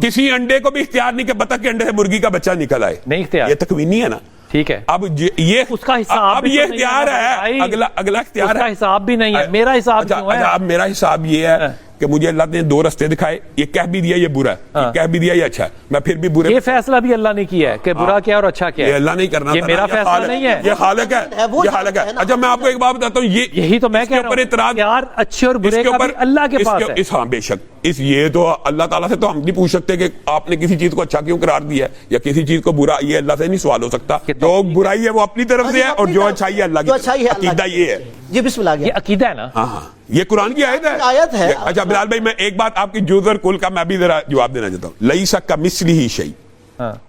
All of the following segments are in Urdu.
کسی انڈے کو بھی اختیار نہیں کہ بطخ کے انڈے سے مرغی کا بچہ نکل آئے، نہیں اختیار، یہ تکوینی ہے نا، ٹھیک ہے۔ اب یہ اس کا حساب اب یہ اختیار ہے، اگلا اختیار ہے، اس کا حساب بھی نہیں ہے، میرا حساب کیوں ہے؟ اب میرا حساب یہ ہے کہ مجھے اللہ نے دو رستے دکھائے، یہ کہہ بھی دیا یہ برا ہے، یہ کہہ بھی دیا یہ اچھا ہے، میں پھر بھی برے، یہ فیصلہ بھی اللہ نے کیا ہے کہ برا کیا اور اچھا کیا ہے، یہ اللہ نہیں کرنا، یہ میرا فیصلہ نہیں ہے، یہ خالق ہے، یہ خالق ہے۔ اچھا میں آپ کو ایک بات بتاتا ہوں، یہی تو میں کہہ رہا ہوں، یار اچھے اور برے کا بھی اللہ کے پاس ہے۔ ہاں بے شک، یہ تو اللہ تعالیٰ سے تو ہم نہیں پوچھ سکتے کہ آپ نے کسی چیز کو اچھا کیوں قرار دیا ہے یا کسی چیز کو برا، یہ اللہ سے نہیں سوال ہو سکتا۔ جو برائی ہے وہ اپنی طرف سے ہے اور جو اچھائی ہے اللہ کی طرف سے، عقیدہ یہ ہے۔ جی بسم اللہ، یہ عقیدہ ہے نا، ہاں ہاں، یہ قرآن کی آیت ہے۔ اچھا بلال بھائی، میں ایک بات آپ کی جز اور کل کا میں بھی ذرا جواب دینا چاہتا ہوں۔ لیس کمثلہ شیء،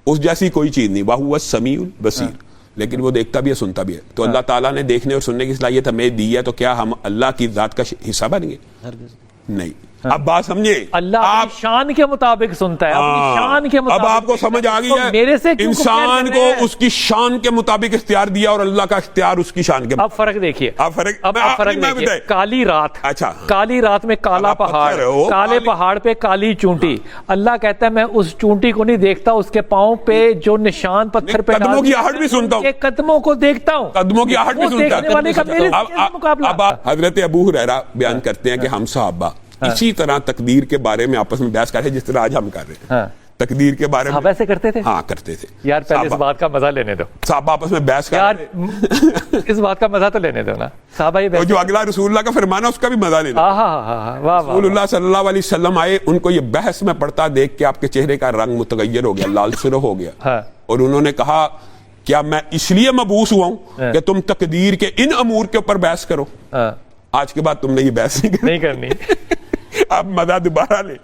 اس جیسی کوئی چیز نہیں، وہو السمیع البصیر، لیکن وہ دیکھتا بھی ہے سنتا بھی ہے۔ تو اللہ تعالیٰ نے دیکھنے اور سننے کی صلاحیت ہمیں دی ہے، تو کیا ہم اللہ کی ذات کا حصہ بن گے؟ نہیں۔ اب بات سمجھے، اللہ اپنی شان کے مطابق سنتا ہے، اپنی شان کے مطابق۔ اب آپ کو سمجھ آ گئی ہے، میرے سے انسان کو اس کی شان کے مطابق اختیار دیا اور اللہ کا اختیار اس کی شان کے مطابق۔ اب فرق دیکھیے، اب فرق دیکھیے، کالی رات، اچھا کالی رات میں کالا پہاڑ، کالے پہاڑ پہ کالی چونٹی، اللہ کہتا ہے میں اس چونٹی کو نہیں دیکھتا، اس کے پاؤں پہ جو نشان پتھر پہ قدموں کی آہٹ بھی سنتا ہوں، قدموں کو دیکھتا ہوں، قدموں کی آہٹ بھی سنتا ہوں۔ اب حضرت ابو ہریرہ بیان کرتے ہیں کہ ہم صحابہ اسی طرح تقدیر کے بارے میں آپس میں بحث کرتے ہیں جس طرح آج ہم کر رہے ہیں، تقدیر کے بارے میں ویسے کرتے تھے؟ ہاں کرتے تھے یار، پہلے اس بات کا مزہ لینے دو، صحابہ آپس میں بحث یار، کرتے اس بات کا مزہ تو لینے دو نا صحابہ، یہ جو اگلا رسول اللہ کا فرمانا اس کا بھی مزہ لینا۔ رسول اللہ صلی اللہ علیہ وسلم آئے، ان کو یہ بحث میں پڑھتا دیکھ کے آپ کے چہرے کا رنگ متغیر ہو گیا، لال سرخ ہو گیا، اور انہوں نے کہا کیا میں اس لیے مبعوث ہوا ہوں کہ تم تقدیر کے ان امور کے اوپر بحث کرو؟ آج کے بعد تم نے یہ بحث نہیں کرنی، اب مزہ دوبارہ لے۔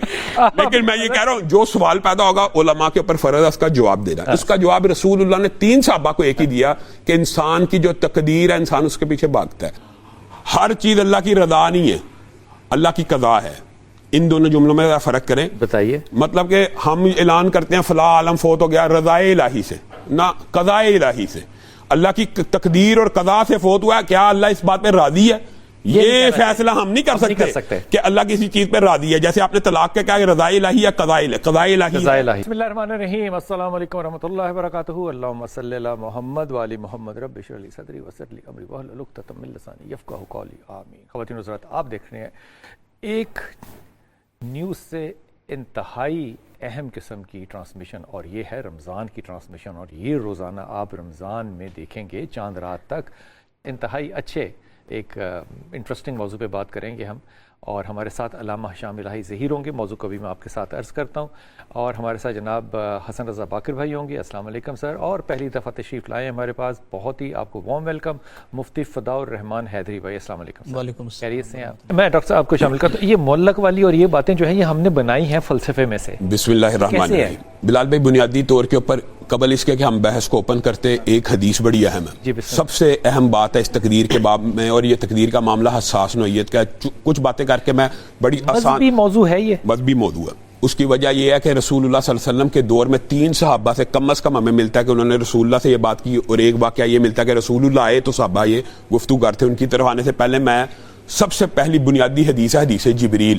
لیکن میں یہ کہہ رہا ہوں، جو سوال پیدا ہوگا علماء کے اوپر فرض ہے اس کا جواب دینا۔ اس کا جواب رسول اللہ نے 3 صحابہ کو ایک ہی دیا کہ انسان کی جو تقدیر ہے انسان اس کے پیچھے بھاگتا ہے، ہر چیز اللہ کی رضا نہیں ہے، اللہ کی قضا ہے۔ ان دونوں جملوں میں فرق کریں، بتائیے۔ مطلب کہ ہم اعلان کرتے ہیں فلاں عالم فوت ہو گیا رضا الہی سے، نہ قضاء الہی سے۔ اللہ کی تقدیر اور قضا سے فوت ہوا ہے، کیا اللہ اس بات پہ راضی ہے؟ یہ فیصلہ ہم نہیں کر سکتے کہ اللہ کسی چیز پہ راضی ہے، جیسے آپ نے طلاق کے کہا کہ رضا الہی یا قضاء الہی۔ بسم اللہ الرحمن الرحیم، السلام علیکم ورحمۃ اللہ وبرکاتہ، اللہم صلی علی محمد وعلی محمد، رب اشرح لی صدری ویسر لی امری واحلل عقدۃ من لسانی یفقہوا قولی، آمین۔ خواتین و حضرات، آپ دیکھ رہے ہیں ایک نیوز سے انتہائی اہم قسم کی ٹرانسمیشن، اور یہ ہے رمضان کی ٹرانسمیشن، اور یہ روزانہ آپ رمضان میں دیکھیں گے چاند رات تک انتہائی اچھے ایک انٹرسٹنگ موضوع پہ بات کریں گے ہم، اور ہمارے ساتھ علامہ ہشام الہی ظہیر ہوں گے، موضوع کو بھی میں آپ کے ساتھ عرض کرتا ہوں، اور ہمارے ساتھ جناب حسن رضا باقر بھائی ہوں گے۔ السلام علیکم سر، اور پہلی دفعہ تشریف لائے ہمارے پاس، بہت ہی آپ کو وارم ویلکم، مفتی فداء الرحمان حیدری بھائی، السلام علیکم۔ وعلیکم السلام، خیریت سے ہیں آپ؟ میں ڈاکٹر صاحب آپ کو شامل کرتا ہوں، یہ معلق والی اور یہ باتیں جو ہیں یہ ہم نے بنائی ہیں فلسفے میں سے۔ بسم اللہ الرحمن الرحیم۔ بلال بھائی، بنیادی طور کے اوپر قبل اس کے کہ ہم بحث کو اوپن کرتے، ایک حدیث بڑی اہم ہے، سب سے اہم بات ہے اس تقدیر کے باب میں، اور یہ تقدیر کا معاملہ حساس نوعیت کا ہے۔ کچھ باتیں کر کے میں بڑی آسان، مذہبی موضوع ہے، یہ مذہبی موضوع ہے۔ اس کی وجہ یہ ہے کہ رسول اللہ صلی اللہ علیہ وسلم کے دور میں 3 صحابہ سے کم از کم ہمیں ملتا ہے کہ انہوں نے رسول اللہ سے یہ بات کی، اور ایک واقعہ یہ ملتا ہے کہ رسول اللہ آئے تو صحابہ یہ گفتگو کرتے۔ ان کی طرف آنے سے پہلے میں سب سے پہلی بنیادی حدیث ہے حدیث جبریل۔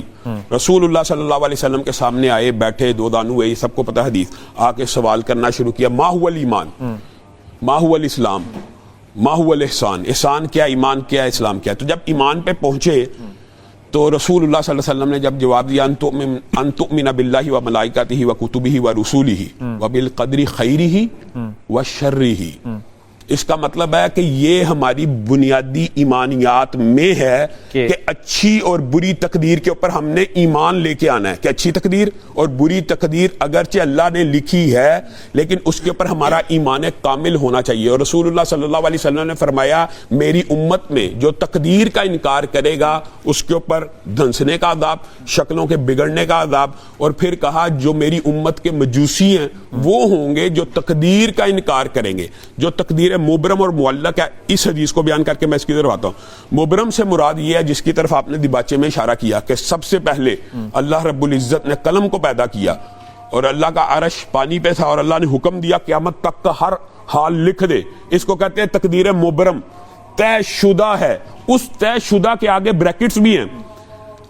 رسول اللہ صلی اللہ علیہ وسلم کے سامنے آئے، بیٹھے، 2 دانو ہوئے، یہ سب کو پتہ حدیث، آ کے سوال کرنا شروع کیا، ما هو الایمان، ما هو الاسلام، ما هو الاحسان، احسان کیا، ایمان کیا، اسلام کیا۔ تو جب ایمان پہ پہنچے تو رسول اللہ صلی اللہ علیہ وسلم نے جب جواب دیا ان تؤمن باللہ وملائکتہ وکتبہ ورسولہ وبالقدر خیرہ وشرہ، اس کا مطلب ہے کہ یہ ہماری بنیادی ایمانیات میں ہے کہ اچھی اور بری تقدیر کے اوپر ہم نے ایمان لے کے آنا ہے، کہ اچھی تقدیر اور بری تقدیر اگرچہ اللہ نے لکھی ہے لیکن اس کے اوپر ہمارا ایمان کامل ہونا چاہیے۔ اور رسول اللہ صلی اللہ علیہ وسلم نے فرمایا میری امت میں جو تقدیر کا انکار کرے گا اس کے اوپر دھنسنے کا عذاب، شکلوں کے بگڑنے کا عذاب، اور پھر کہا جو میری امت کے مجوسی ہیں وہ ہوں گے جو تقدیر کا انکار کریں گے۔ جو تقدیر مبرم اور معلق ہے، اس حدیث کو بیان کر کے میں اس کی طرف آتا ہوں۔ مبرم سے مراد یہ ہے جس کی طرف آپ نے دیباچے میں اشارہ کیا کہ سب سے پہلے اللہ رب العزت نے قلم کو پیدا کیا، اور اللہ کا عرش پانی پہ تھا، اور اللہ نے حکم دیا قیامت تک کا ہر حال لکھ دے۔ اس کو کہتے ہیں تقدیر مبرم، طے شدہ ہے۔ اس طے شدہ کے آگے بریکٹس بھی ہیں،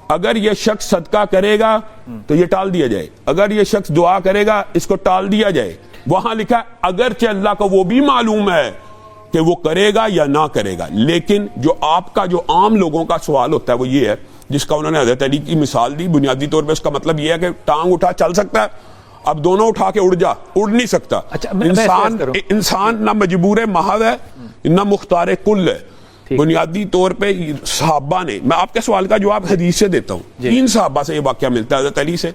اگر یہ شخص صدقہ کرے گا تو یہ ٹال دیا جائے, اگر یہ شخص دعا کرے گا اس کو ٹال دیا جائے. وہاں لکھا ہے اگرچہ اللہ کو وہ بھی معلوم ہے کہ وہ کرے گا یا نہ کرے گا, لیکن جو آپ کا جو عام لوگوں کا سوال ہوتا ہے وہ یہ ہے, جس کا انہوں نے حضرت علی کی مثال دی. بنیادی طور پہ اس کا مطلب یہ ہے کہ ٹانگ اٹھا چل سکتا ہے, اب دونوں اٹھا کے اڑ جا, اڑ نہیں سکتا. انسان نہ مجبور محض ہے نہ مختار کل ہے. بنیادی طور پہ صحابہ نے, میں آپ کے سوال کا جواب حدیث سے دیتا ہوں, 3 صحابہ سے یہ واقعہ ملتا ہے, حضرت علی سے,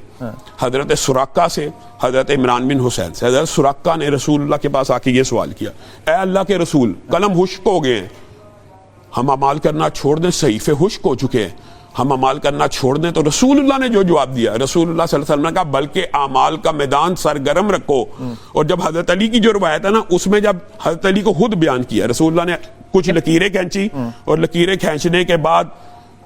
حضرت سراقہ سے, حضرت عمران بن حسین سے. حضرت سراقہ نے رسول اللہ کے پاس آ کے یہ سوال کیا, اے اللہ کے رسول قلم خشک ہو گئے ہیں, ہم اعمال کرنا چھوڑ دیں, صحیفے خشک ہو چکے ہیں, ہم اعمال کرنا چھوڑ دیں. تو رسول اللہ نے جو جواب دیا, رسول اللہ صلی اللہ علیہ وسلم نے کہا بلکہ اعمال کا میدان سرگرم رکھو. اور جب حضرت علی کی جو روایت ہے نا, اس میں جب حضرت علی کو خود بیان کیا, رسول اللہ نے کچھ لکیریں کھینچی, اور لکیریں کھینچنے کے بعد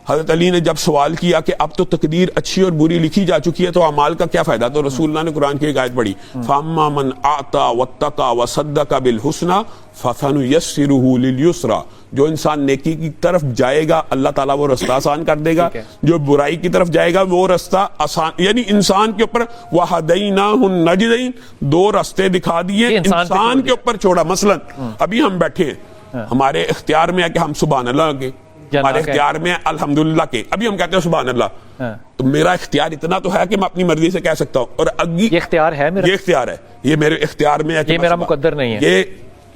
حضرت علی نے جب سوال کیا کہ اب تو تقدیر اچھی اور بری لکھی جا چکی ہے تو اعمال کا کیا فائدہ, تو رسول اللہ نے قرآن کی ایک آیت پڑھی, فَأَمَّا مَنْ أَعْطَى وَاتَّقَى وَصَدَّقَ بِالْحُسْنَى فَسَنُيَسِّرُهُ لِلْيُسْرَى. جو انسان نیکی کی طرف جائے گا اللہ تعالیٰ وہ رستہ آسان کر دے گا, جو برائی کی طرف جائے گا وہ رستہ آسان, یعنی انسان کے اوپر وَهَدَيْنَاهُ النَّجْدَيْنِ, 2 راستے دکھا دیے انسان کے اوپر چھوڑا. مثلا ابھی ہم بیٹھے ہیں, ہمارے اختیار میں ہے کہ ہم سبحان اللہ کے, ہمارے اختیار میں الحمدللہ کے, ابھی ہم کہتے ہیں سبحان اللہ, تو میرا اختیار اتنا تو ہے کہ میں اپنی مرضی سے کہہ سکتا ہوں, اور یہ اختیار ہے میرا, یہ اختیار ہے, یہ میرے اختیار میں ہے, یہ میرا مقدر نہیں ہے, یہ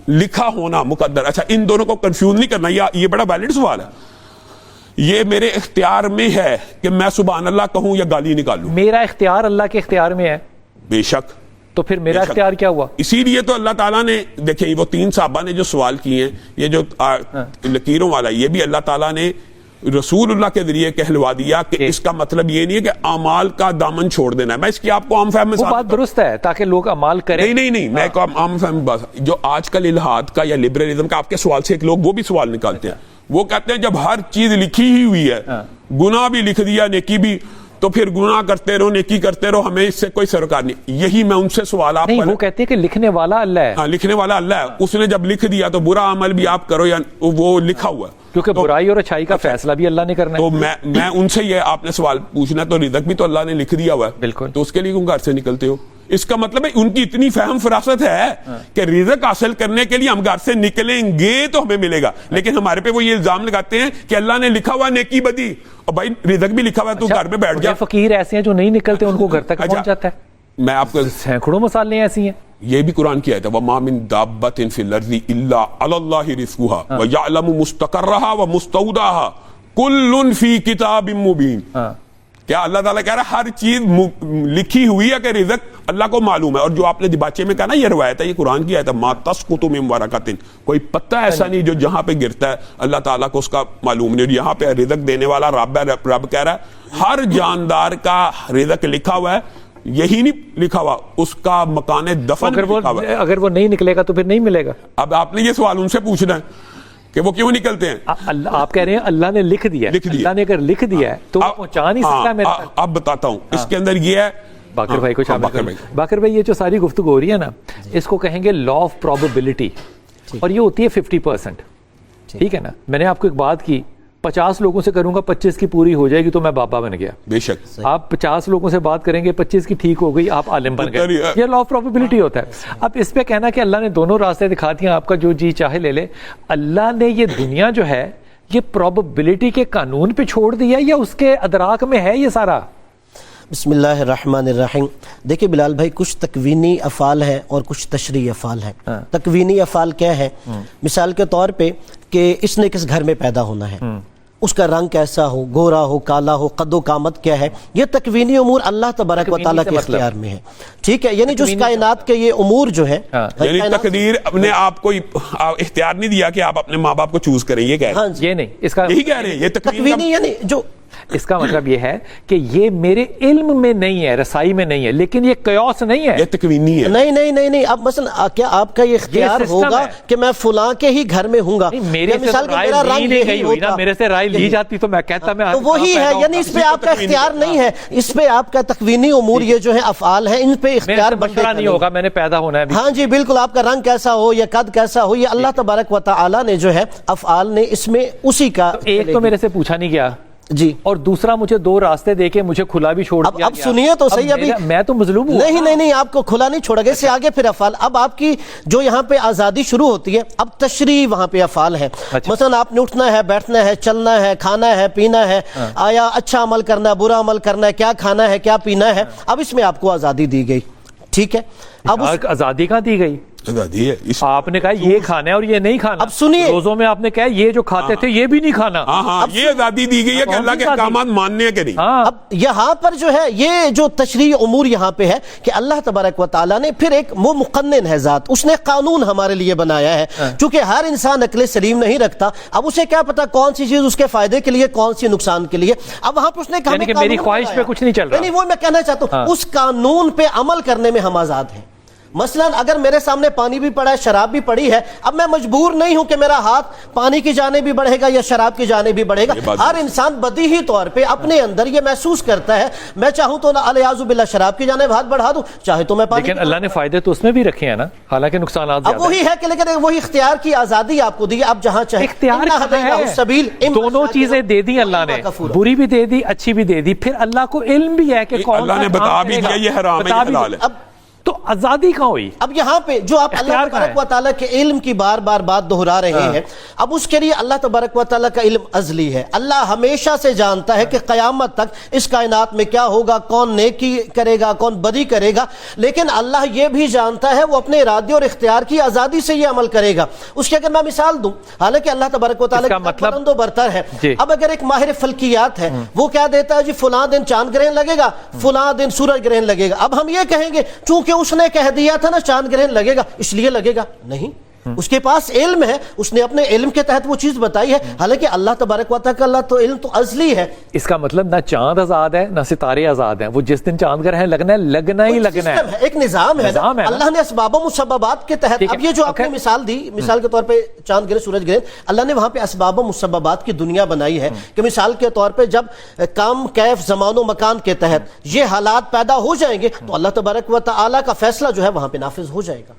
لکھا ہونا مقدر. اچھا ان دونوں کو کنفیوز نہیں کرنا, یہ بڑا ویلڈ سوال ہے. یہ میرے اختیار میں ہے کہ میں سبحان اللہ کہوں یا گالی نکالوں, میرا اختیار اللہ کے اختیار میں ہے, بے شک. تو پھر میرا اختیار کیا ہوا؟ اسی لیے تو اللہ تعالیٰ نے, دیکھیں وہ 3 صحابہ نے جو سوال کیے ہیں, یہ جو لکیروں والا, یہ بھی اللہ تعالیٰ نے رسول اللہ کے ذریعے کہلوا دیا کہ اس کا مطلب یہ نہیں ہے کہ اعمال کا دامن چھوڑ دینا ہے. میں اس کی آپ کو عام فہم میں, وہ بات درست ہے تاکہ لوگ اعمال کریں. نہیں میں ایک عام فہم بات, جو آج کل الہاد کا یا لبرلزم کا آپ کے سوال سے ایک لوگ وہ بھی سوال نکالتے ہیں, وہ کہتے ہیں جب ہر چیز لکھی ہی ہوئی ہے, گناہ بھی لکھ دیا نیکی بھی, تو پھر گناہ کرتے رہو نیکی کرتے رہو, ہمیں اس سے کوئی سروکار نہیں. یہی میں ان سے سوال آپ, وہ کہتے ہیں کہ لکھنے والا اللہ ہے. ہاں لکھنے والا اللہ ہے, اس نے جب لکھ دیا تو برا عمل بھی آپ کرو یا وہ لکھا ہوا ہے, کیونکہ برائی اور اچھائی کا فیصلہ بھی اللہ نے کرنا ہے. تو میں ان سے یہ آپ نے سوال پوچھنا, تو رزق بھی تو اللہ نے لکھ دیا ہوا ہے, بالکل, تو اس کے لیے کیوں گھر سے نکلتے ہو؟ اس کا مطلب ہے ان کی اتنی فہم فراست ہے کہ رزق حاصل کرنے کے لیے ہم گھر سے نکلیں گے تو ہمیں ملے گا, لیکن ہمارے پہ وہ یہ الزام لگاتے ہیں کہ اللہ نے لکھا ہوا نیکی بدی, اور بھائی رزق بھی لکھا ہوا ہے, تو گھر میں بیٹھ جا. فقیر ایسے ہیں جو نہیں نکلتے, ان کو گھر تک پہنچ جاتا ہے. میں آپ کو سینکڑوں مثالیں ایسی ہیں, یہ بھی قرآن کی آیت ہے, وَمَا مِن دَابَّةٍ فِي الْأَرْضِ إِلَّا عَلَى اللَّهِ رِزْقُهَا وَيَعْلَمُ مُسْتَقَرَّهَا وَمُسْتَوْدَعَهَا كُلٌّ فِي كِتَابٍ مُبِينٍ. کیا اللہ تعالیٰ کہہ رہا ہے ہر چیز لکھی ہوئی ہے کہ رزق اللہ کو معلوم ہے. اور جو آپ نے دیباچے میں کہا نا یہ روایت ہے, یہ قرآن کی آیت ہے, مَا تَسْقُطُ مِن وَرَقَةٍ, کوئی پتا ایسا نہیں جو جہاں پہ گرتا ہے اللہ تعالیٰ کو اس کا معلوم نہیں. اور یہاں پہ رزق دینے والا رب ہے, رب کہہ رہا ہے ہر جاندار کا رزق لکھا ہوا ہے, یہی نہیں لکھا ہوا اس کا مکان دفن لکھا ہوا ہے. اگر وہ نہیں نکلے گا تو پھر نہیں ملے گا. اب آپ نے یہ سوال ان سے پوچھنا ہے کہ وہ کیوں نکلتے ہیں. آپ کہہ رہے ہیں اللہ نے لکھ دیا, اللہ نے اگر لکھ دیا ہے تو پہنچا نہیں سکتا میرے تک. اب بتاتا ہوں, اس کے اندر یہ ہے, باقر بھائی کو شامل کریں. باقر بھائی یہ جو ساری گفتگو ہو رہی ہے نا, اس کو کہیں گے لا آف پروبیبلٹی, اور یہ ہوتی ہے 50%. ٹھیک ہے نا, میں نے آپ کو ایک بات کی, 50 لوگوں سے کروں گا 25 کی پوری ہو جائے گی تو میں بابا بن گیا. بے شک آپ 50 لوگوں سے بات کریں گے, 25 کی ٹھیک ہو گئی, آپ عالم بن گئے. یہ لا آف پروبیبلٹی ہوتا ہے. اب اس پہ کہنا کہ اللہ نے دونوں راستے دکھا دیا, آپ کا جو جی چاہے لے لے. اللہ نے یہ دنیا جو ہے یہ پروبیبلٹی کے قانون پہ چھوڑ دیا یا اس کے ادراک میں ہے یہ سارا؟ بسم اللہ الرحمن الرحیم. دیکھیں بلال بھائی, کچھ تکوینی افعال ہیں اور کچھ تشریعی افعال ہیں. تکوینی افعال کیا ہے؟ مثال کے طور پہ کہ اس نے کس گھر میں پیدا ہونا ہے, اس کا رنگ کیسا ہو, گورا ہو, کالا ہو, قد و قامت کیا ہے, یہ تکوینی امور اللہ تبارک و تعالیٰ کے اختیار میں ہے. ٹھیک ہے, یعنی جو اس کائنات کے یہ امور جو ہے, یعنی تقدیر اپنے آپ کو اختیار نہیں دیا کہ آپ اپنے ماں باپ کو چوز کریں, یہ کہہ رہے ہیں. یہ نہیں, اس کا یہی کہہ رہے ہیں, یہ تکوینی یعنی جو اس کا مطلب یہ ہے کہ یہ میرے علم میں نہیں ہے, رسائی میں نہیں ہے, لیکن یہ قیاس نہیں ہے, یہ تکوینی ہے. نہیں. اب مثلا کیا آپ کا یہ اختیار ہوگا کہ میں فلاں کے ہی گھر میں ہوں گا؟ میرے سے رائے لی جاتی تو میں کہتا میں تو وہی ہے, یعنی اس پہ آپ کا اختیار نہیں ہے. اس پہ آپ کا تکوینی امور یہ جو ہے افعال ہیں, ان پہ اختیار بندہ نہیں ہوگا, میں نے پیدا ہونا ہے. ہاں جی بالکل, آپ کا رنگ کیسا ہو یا قد کیسا ہو, یہ اللہ تبارک و تعالی نے جو ہے افعال نے اس میں اسی کا. ایک تو میرے سے پوچھا نہیں گیا جی اور دوسرا مجھے دو راستے دے کے مجھے کھلا بھی چھوڑ دیا اب سنیے تو صحیح. ابھی میں تو مظلوم ہوں. نہیں آپ کو کھلا نہیں چھوڑا گیا, اس سے آگے پھر افعال. اب آپ کی جو یہاں پہ آزادی شروع ہوتی ہے, اب تشریح وہاں پہ افعال ہے. مثلا آپ نے اٹھنا ہے, بیٹھنا ہے, چلنا ہے, کھانا ہے, پینا ہے, آیا اچھا عمل کرنا ہے, برا عمل کرنا ہے, کیا کھانا ہے, کیا پینا ہے. اب اس میں آپ کو آزادی دی گئی, ٹھیک ہے. اب آزادی کہاں دی گئی؟ آزادی ہے. آپ نے کہا یہ کھانا ہے اور یہ نہیں کھانا. اب سنیے, روزوں میں آپ نے کہا یہ جو کھاتے تھے یہ بھی نہیں کھانا. ہاں یہ آزادی دی گئی ہے کہ اللہ کے احکامات ماننے ہیں کہ نہیں. اب یہاں پر جو ہے یہ جو تشریح امور یہاں پہ ہے کہ اللہ تبارک و تعالیٰ نے پھر ایک وہ مقنن ہے ذات, اس نے قانون ہمارے لیے بنایا ہے. چونکہ ہر انسان عقل سلیم نہیں رکھتا, اب اسے کیا پتا کون سی چیز اس کے فائدے کے لیے, کون سی نقصان کے لیے. اب وہاں پہ اس نے کہا کہ میری خواہش پہ کچھ نہیں چل رہا. نہیں, وہ میں کہنا چاہتا ہوں, اس قانون پہ عمل کرنے میں ہم آزاد ہیں. مثلا اگر میرے سامنے پانی بھی پڑا ہے, شراب بھی پڑی ہے, اب میں مجبور نہیں ہوں کہ میرا ہاتھ پانی کی جانب بھی بڑھے گا یا شراب کی جانب بھی بڑھے گا. ہر انسان بدیہی طور پہ اپنے اندر یہ محسوس کرتا ہے, میں چاہوں تو الیاذ باللہ شراب کی جانب ہاتھ بڑھا دوں, چاہے تو میں پانی. لیکن اللہ نے فائدے تو اس میں بھی رکھے ہیں نا, حالانکہ نقصانات زیادہ. اب وہی ہے کہ لیکن وہی اختیار کی آزادی آپ کو دی, آپ جہاں چاہیں. اختیار دونوں چیزیں دے دی اللہ نے, بری بھی دے دی, اچھی بھی دے دی. پھر اللہ کو علم بھی ہے کہ کون اللہ نے بتا بھی دیا یہ حرام ہے یہ حلال ہے. تو آزادی کہاں ہوئی؟ اب یہاں پہ جو آپ اللہ تبارک و تعالیٰ کے علم کی بار بار بات دہرا رہے ہیں, اب اس کے لیے اللہ تبارک و تعالیٰ کا علم ازلی ہے. اللہ ہمیشہ سے جانتا ہے کہ قیامت تک اس کائنات میں کیا ہوگا, کون نیکی کرے گا, کون بدی کرے گا. لیکن اللہ یہ بھی جانتا ہے وہ اپنے ارادے اور اختیار کی آزادی سے یہ عمل کرے گا. اس کی اگر میں مثال دوں, حالانکہ اللہ تبارک و تعالیٰ کا بلند و برتر ہے. اب اگر ایک ماہر فلکیات ہے, وہ کیا دیتا ہے, جی فلاں دن چاند گرہن لگے گا, فلاں دن سورج گرہن لگے گا. اب ہم یہ کہیں گے چونکہ اس نے کہہ دیا تھا نا چاند گرہن لگے گا اس لیے لگے گا. نہیں, اس کے پاس علم ہے, اس نے اپنے علم کے تحت وہ چیز بتائی ہے. حالانکہ اللہ تبارک و تعالیٰ کا اللہ تو علم تو ازلی ہے. اس کا مطلب نہ چاند آزاد ہے نہ ستارے آزاد ہیں, وہ جس دن چاند گرہن لگنا ہے لگنا ہی لگنا ہے. ایک نظام ہے, اللہ نے اسباب و مسببات کے تحت. اب یہ جو آپ نے مثال دی, مثال کے طور پہ چاند گرہن, سورج گرہن, اللہ نے وہاں پہ اسباب و مسببات کی دنیا بنائی ہے کہ مثال کے طور پہ جب کام کیف زمان و مکان کے تحت یہ حالات پیدا ہو جائیں گے تو اللہ تبارک و تعالیٰ کا فیصلہ جو ہے وہاں پہ نافذ ہو جائے گا.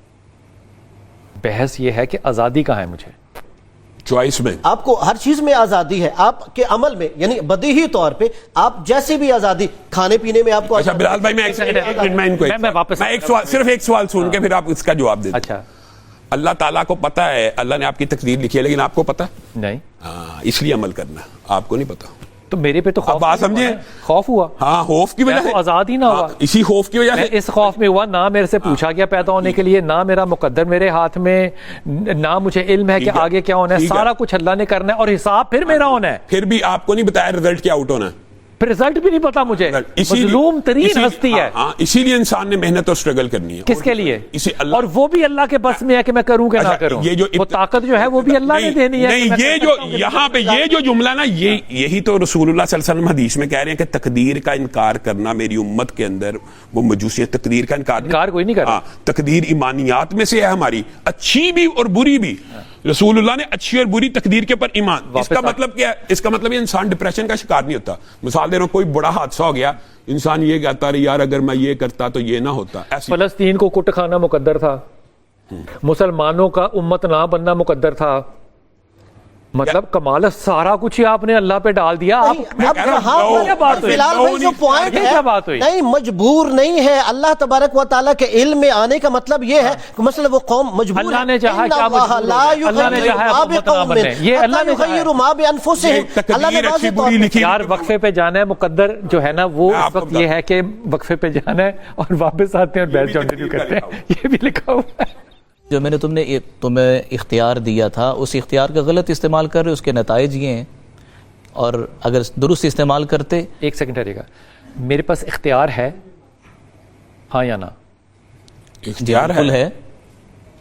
بحث یہ ہے کہ آزادی کہاں ہے مجھے, چوائس میں. آپ کو ہر چیز میں آزادی ہے, آپ کے عمل میں, یعنی بدیہی طور پہ آپ جیسے بھی آزادی, کھانے پینے میں آپ کو. اچھا بلال بھائی, میں صرف ایک سوال سن کے پھر آپ اس کا جواب دیں. اچھا, اللہ تعالیٰ کو پتا ہے, اللہ نے آپ کی تقدیر لکھی ہے, لیکن آپ کو پتا نہیں, اس لیے عمل کرنا, آپ کو نہیں پتا. تو میرے پہ تو بات سمجھے, خوف ہوا. ہاں, خوف کی وجہ سے آزاد ہی نہ ہوا, اسی خوف کی وجہ سے. اس خوف میں ہوا, نہ میرے سے پوچھا گیا پیدا ہونے کے لیے, نہ میرا مقدر میرے ہاتھ میں, نہ مجھے علم ہے کہ آگے کیا ہونا ہے. سارا کچھ اللہ نے کرنا ہے اور حساب پھر میرا ہونا ہے. پھر بھی آپ کو نہیں بتایا رزلٹ کیا آؤٹ ہونا ہے, پھر رزلٹ بھی نہیں پتا مجھے. مظلوم ترین ہستی ہے. اسی لیے انسان نے محنت اور اسٹرگل کرنی ہے. کس کے لیے؟ اور وہ بھی اللہ کے بس میں ہے کہ میں کروں کہ نہ کروں. وہ طاقت جو ہے وہ بھی اللہ نے دینی ہے. نہیں, یہ جو یہاں پہ یہ جو جملہ نا, یہی تو رسول اللہ صلی اللہ علیہ وسلم حدیث میں کہہ رہے ہیں کہ تقدیر کا انکار کرنا میری امت کے اندر وہ مجوسیت. تقدیر کا انکار کوئی نہیں کرتا. تقدیر ایمانیات میں سے ہے ہماری, اچھی بھی اور بری بھی. رسول اللہ نے اچھی اور بری تقدیر کے پر ایمان. اس کا مطلب کیا ہے؟ اس کا مطلب یہ انسان ڈپریشن کا شکار نہیں ہوتا. مثال دے رہا ہوں, کوئی بڑا حادثہ ہو گیا, انسان یہ کہتا رہے یار اگر میں یہ کرتا تو یہ نہ ہوتا. فلسطین کو کٹ کھانا مقدر تھا, مسلمانوں کا امت نہ بننا مقدر تھا. مطلب کمال سارا کچھ ہی آپ نے اللہ پہ ڈال دیا. نہیں, مجبور نہیں ہے. اللہ تبارک و تعالیٰ کے علم میں آنے کا مطلب یہ ہے کہ مثلا وہ قوم مجبور, اللہ نے چاہا کیا اللہ نے چاہا. یار وقفے پہ جانا ہے, مقدر جو ہے نا وہ اس وقت یہ ہے کہ وقفے پہ جانا ہے اور واپس آتے ہیں اور بحث کنٹینیو کرتے ہیں. یہ بھی لکھا ہوا ہے. جو میں نے تمہیں اختیار دیا تھا, اس اختیار کا غلط استعمال کر رہے, اس کے نتائج یہ ہیں. اور اگر درست استعمال کرتے. ایک سیکنڈ رہے گا, میرے پاس اختیار ہے ہاں یا نہ؟ اختیار ہے,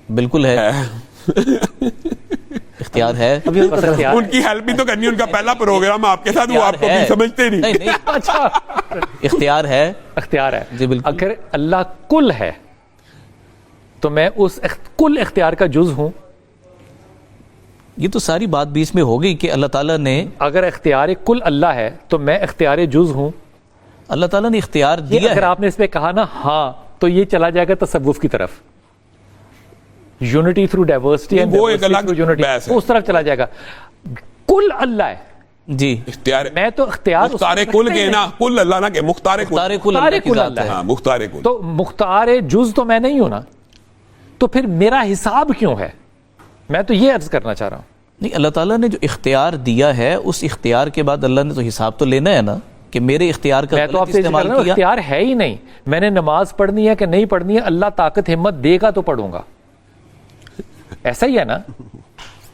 بالکل ہے. اختیار ہے. ان کی ہیلپ بھی تو کرنی, ان کا پہلا پروگرام آپ کے ساتھ, وہ آپ کو سمجھتے نہیں. اچھا, اختیار ہے, اختیار ہے جی بالکل. اگر اللہ کل ہے تو میں اس کل اختیار کا جز ہوں. یہ تو ساری بات بیچ میں ہو گئی کہ اللہ تعالیٰ نے, اگر اختیار کل اللہ ہے تو میں اختیار جز ہوں. اللہ تعالیٰ نے اختیار دیا. اگر آپ نے اس پہ کہا نا ہاں, تو یہ چلا جائے گا تصوف کی طرف, unity through diversity and unity, اس طرف چلا جائے گا. کل اللہ ہے, جی اختیار میں تو اختیار مختار کل کے نا، کل اللہ نہ کہ مختار مختار کل، کل اللہ کی ذات اللہ ہے. ہاں مختار کل. تو مختار جز تو میں نہیں ہوں نا، تو پھر میرا حساب کیوں ہے؟ میں تو یہ عرض کرنا چاہ رہا ہوں. نہیں، اللہ تعالیٰ نے جو اختیار دیا ہے اس اختیار کے بعد اللہ نے تو حساب تو لینا ہے نا کہ میرے اختیار کا میں تو آپ غلط سے استعمال کیا. اختیار ہے ہی نہیں. میں نے نماز پڑھنی ہے کہ نہیں پڑھنی ہے، اللہ طاقت ہمت دے گا تو پڑھوں گا، ایسا ہی ہے نا.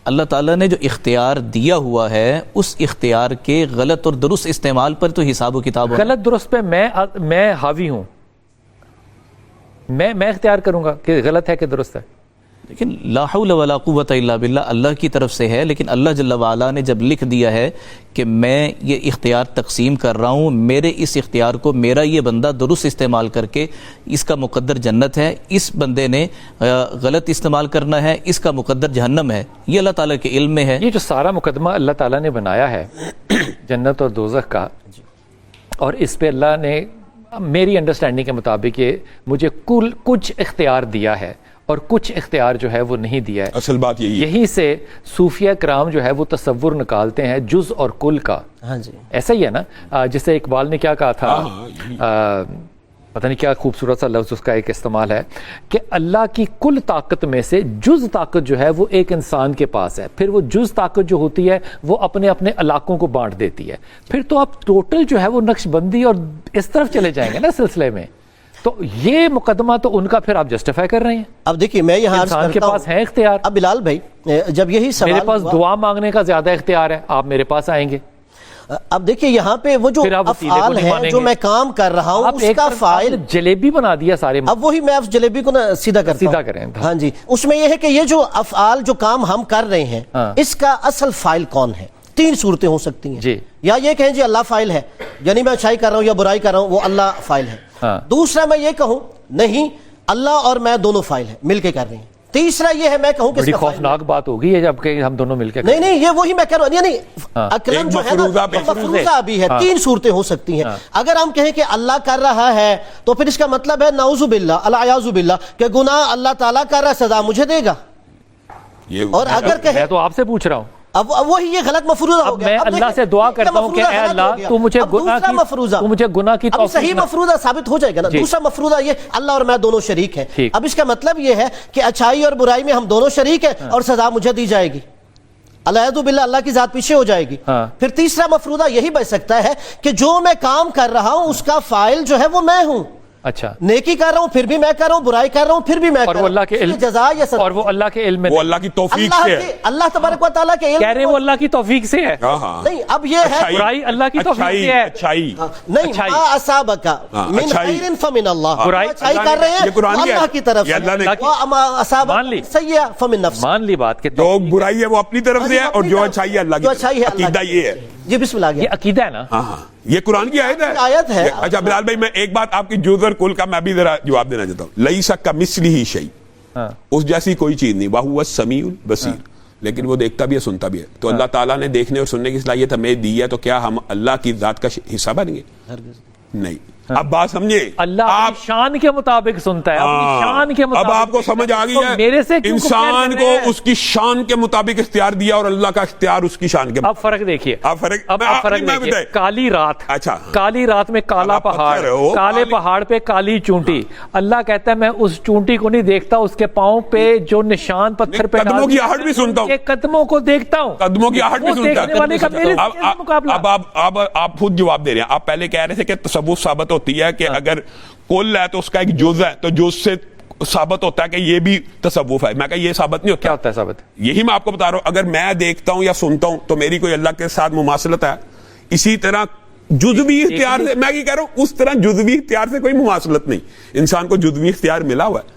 اللہ تعالیٰ نے جو اختیار دیا ہوا ہے اس اختیار کے غلط اور درست استعمال پر تو حساب و کتاب ہونا. غلط درست پہ میں حاوی ہوں، میں اختیار کروں گا کہ غلط ہے کہ درست ہے. لیکن لا حول ولا قوت الا باللہ اللہ کی طرف سے ہے، لیکن اللہ جل وعلا نے جب لکھ دیا ہے کہ میں یہ اختیار تقسیم کر رہا ہوں، میرے اس اختیار کو میرا یہ بندہ درست استعمال کر کے اس کا مقدر جنت ہے، اس بندے نے غلط استعمال کرنا ہے، اس کا مقدر جہنم ہے، یہ اللہ تعالیٰ کے علم میں ہے. یہ جو سارا مقدمہ اللہ تعالیٰ نے بنایا ہے جنت اور دوزخ کا، اور اس پہ اللہ نے میری انڈرسٹینڈنگ کے مطابق یہ مجھے کچھ اختیار دیا ہے اور کچھ اختیار جو ہے وہ نہیں دیا ہے. اصل بات یہی ہے. یہیں سے صوفیہ کرام جو ہے وہ تصور نکالتے ہیں جز اور کل کا. ہاں جی ایسا ہی ہے نا، جیسے اقبال نے کیا کہا تھا، پتہ نہیں کیا خوبصورت سا لفظ اس کا ایک استعمال ہے کہ اللہ کی کل طاقت میں سے جز طاقت جو ہے وہ ایک انسان کے پاس ہے، پھر وہ جز طاقت جو ہوتی ہے وہ اپنے اپنے علاقوں کو بانٹ دیتی ہے، پھر تو آپ ٹوٹل جو ہے وہ نقش بندی اور اس طرف چلے جائیں گے نا سلسلے میں. تو یہ مقدمہ تو ان کا پھر آپ جسٹیفائی کر رہے ہیں. اب دیکھیے میں یہاں عرض انسان کے کرتا پاس ہوں، ہے اختیار. اب بلال بھائی جب یہی سوال میرے پاس ہوا، دعا مانگنے کا زیادہ اختیار ہے، آپ میرے پاس آئیں گے. اب دیکھیے یہاں پہ وہ جو پھر آپ وسیلے کو افعال نہیں ہیں مانیں جو گے. میں کام کر رہا ہوں آپ اس ایک کا طرف فاعل، جلیبی بنا دیا سارے. اب وہی میں اس جلیبی کو نا سیدھا کرتا سیدھا ہوں. کریں. ہاں جی، اس میں یہ ہے کہ یہ جو افعال جو کام ہم کر رہے ہیں اس کا اصل فاعل کون ہے؟ تین صورتیں ہو سکتی ہیں جی. یا یہ کہیں جی اللہ فاعل ہے، یعنی میں اچھائی کر رہا ہوں یا برائی کر رہا ہوں وہ اللہ فاعل ہے. دوسرا میں یہ کہوں نہیں اللہ اور میں دونوں فاعل ہیں، مل کے کر رہے ہیں. تیسرا یہ ہے میں کہوں کہ بڑی خوفناک بات ہوگی ہے جب کہ ہم دونوں مل کے نہیں یہ وہی میں کہہ رہا ہوں، یعنی عقلاً جو ہے نا مفروضہ بھی ہے. تین صورتیں ہو سکتی ہیں. اگر ہم کہیں کہ اللہ کر رہا ہے تو پھر اس کا مطلب ہے نعوذ باللہ العیاذ باللہ کہ گناہ اللہ تعالیٰ کر رہا ہے، سزا مجھے دے گا. اور اگر کہیں میں تو آپ سے پوچھ رہا ہوں، اب وہی یہ غلط مفروضہ ہو گیا. میں اللہ سے دعا کرتا ہوں کہ اے اللہ تو مجھے گناہ کی توفیق، صحیح مفروضہ ثابت ہو جائے گا نا. دوسرا مفروضہ یہ اللہ اور میں دونوں شریک ہیں. اب اس کا مطلب یہ ہے کہ اچھائی اور برائی میں ہم دونوں شریک ہیں اور سزا مجھے دی جائے گی. العیاذ باللہ اللہ کی ذات پیچھے ہو جائے گی. پھر تیسرا مفروضہ یہی بچ سکتا ہے کہ جو میں کام کر رہا ہوں اس کا فاعل جو ہے وہ میں ہوں. اچھا نیکی کر رہا ہوں پھر بھی میں کر رہا ہوں، برائی کر رہا ہوں پھر بھی میں کر رہا ہوں. اور وہ اللہ کے علم، جزا یا سزا، اور وہ اللہ کے علم میں، وہ اللہ کی توفیق سے ہے. اللہ تبارک و تعالیٰ کے علم کہہ رہے وہ اللہ کی توفیق سے ہے. نہیں. اب یہ ہے برائی اللہ کی توفیق سے ہے. اچھائی نہیں، ما اصابک من خیر فمن اللہ. برائی اچھائی کر رہے ہیں یہ قرآن کی اللہ کی طرف یہ اللہ نے وما اصابک سیئہ فمن نفسک. مان لی بات کہ جو برائی ہے وہ اپنی طرف سے ہے اور جو اچھائی ہے اللہ کی طرف سے. عقیدہ یہ ہے. جی بسم اللہ. یہ عقیدہ ہے نا. ہاں یہ قرآن کی آیت ہے. اچھا بلال بھائی میں ایک بات آپ کی جز اور کل کا میں بھی ذرا جواب دینا چاہتا ہوں. لیس کمثلہ شیء، اس جیسی کوئی چیز نہیں. وہو السمیع البصیر، لیکن وہ دیکھتا بھی ہے سنتا بھی ہے. تو اللہ تعالیٰ نے دیکھنے اور سننے کی صلاحیت ہمیں دی ہے، تو کیا ہم اللہ کی ذات کا حصہ بن گے؟ نہیں. اب بات سمجھے، اللہ اپنی شان کے مطابق سنتا ہے، اپنی شان کے مطابق. اب آپ کو سمجھ آ گئی ہے میرے سے انسان کو اس کی شان کے مطابق اختیار دیا اور اللہ کا اختیار اس کی شان کے مطابق. اب فرق دیکھیے، اب فرق دیکھیے. کالی رات، اچھا کالی رات میں کالا پہاڑ، کالے پہاڑ پہ کالی چونٹی. اللہ کہتا ہے میں اس چونٹی کو نہیں دیکھتا، اس کے پاؤں پہ جو نشان پتھر پہ قدموں کی آہٹ بھی سنتا ہوں، قدموں کو دیکھتا ہوں، قدموں کی آہٹ بھی سنتا ہوں. اب آپ خود جواب دے رہے ہیں. آپ پہلے کہہ رہے تھے کہ تصوف ثابت ہوتی ہے کہ اگر کل ہے تو اس کا ایک جز ہے، تو جز سے ثابت ہوتا ہے کہ یہ بھی تصوف ہے. میں کہا یہ ثابت نہیں ہوتا. کیا ہوتا ہے ثابت؟ یہی میں آپ کو بتا رہا ہوں. اگر میں دیکھتا ہوں یا سنتا ہوں تو میری کوئی اللہ کے ساتھ مماثلت ہے. اسی طرح جزوی اختیار سے، میں یہ کہہ رہا ہوں اس طرح جزوی اختیار سے کوئی مماثلت نہیں. انسان کو جزوی اختیار ملا ہوا ہے.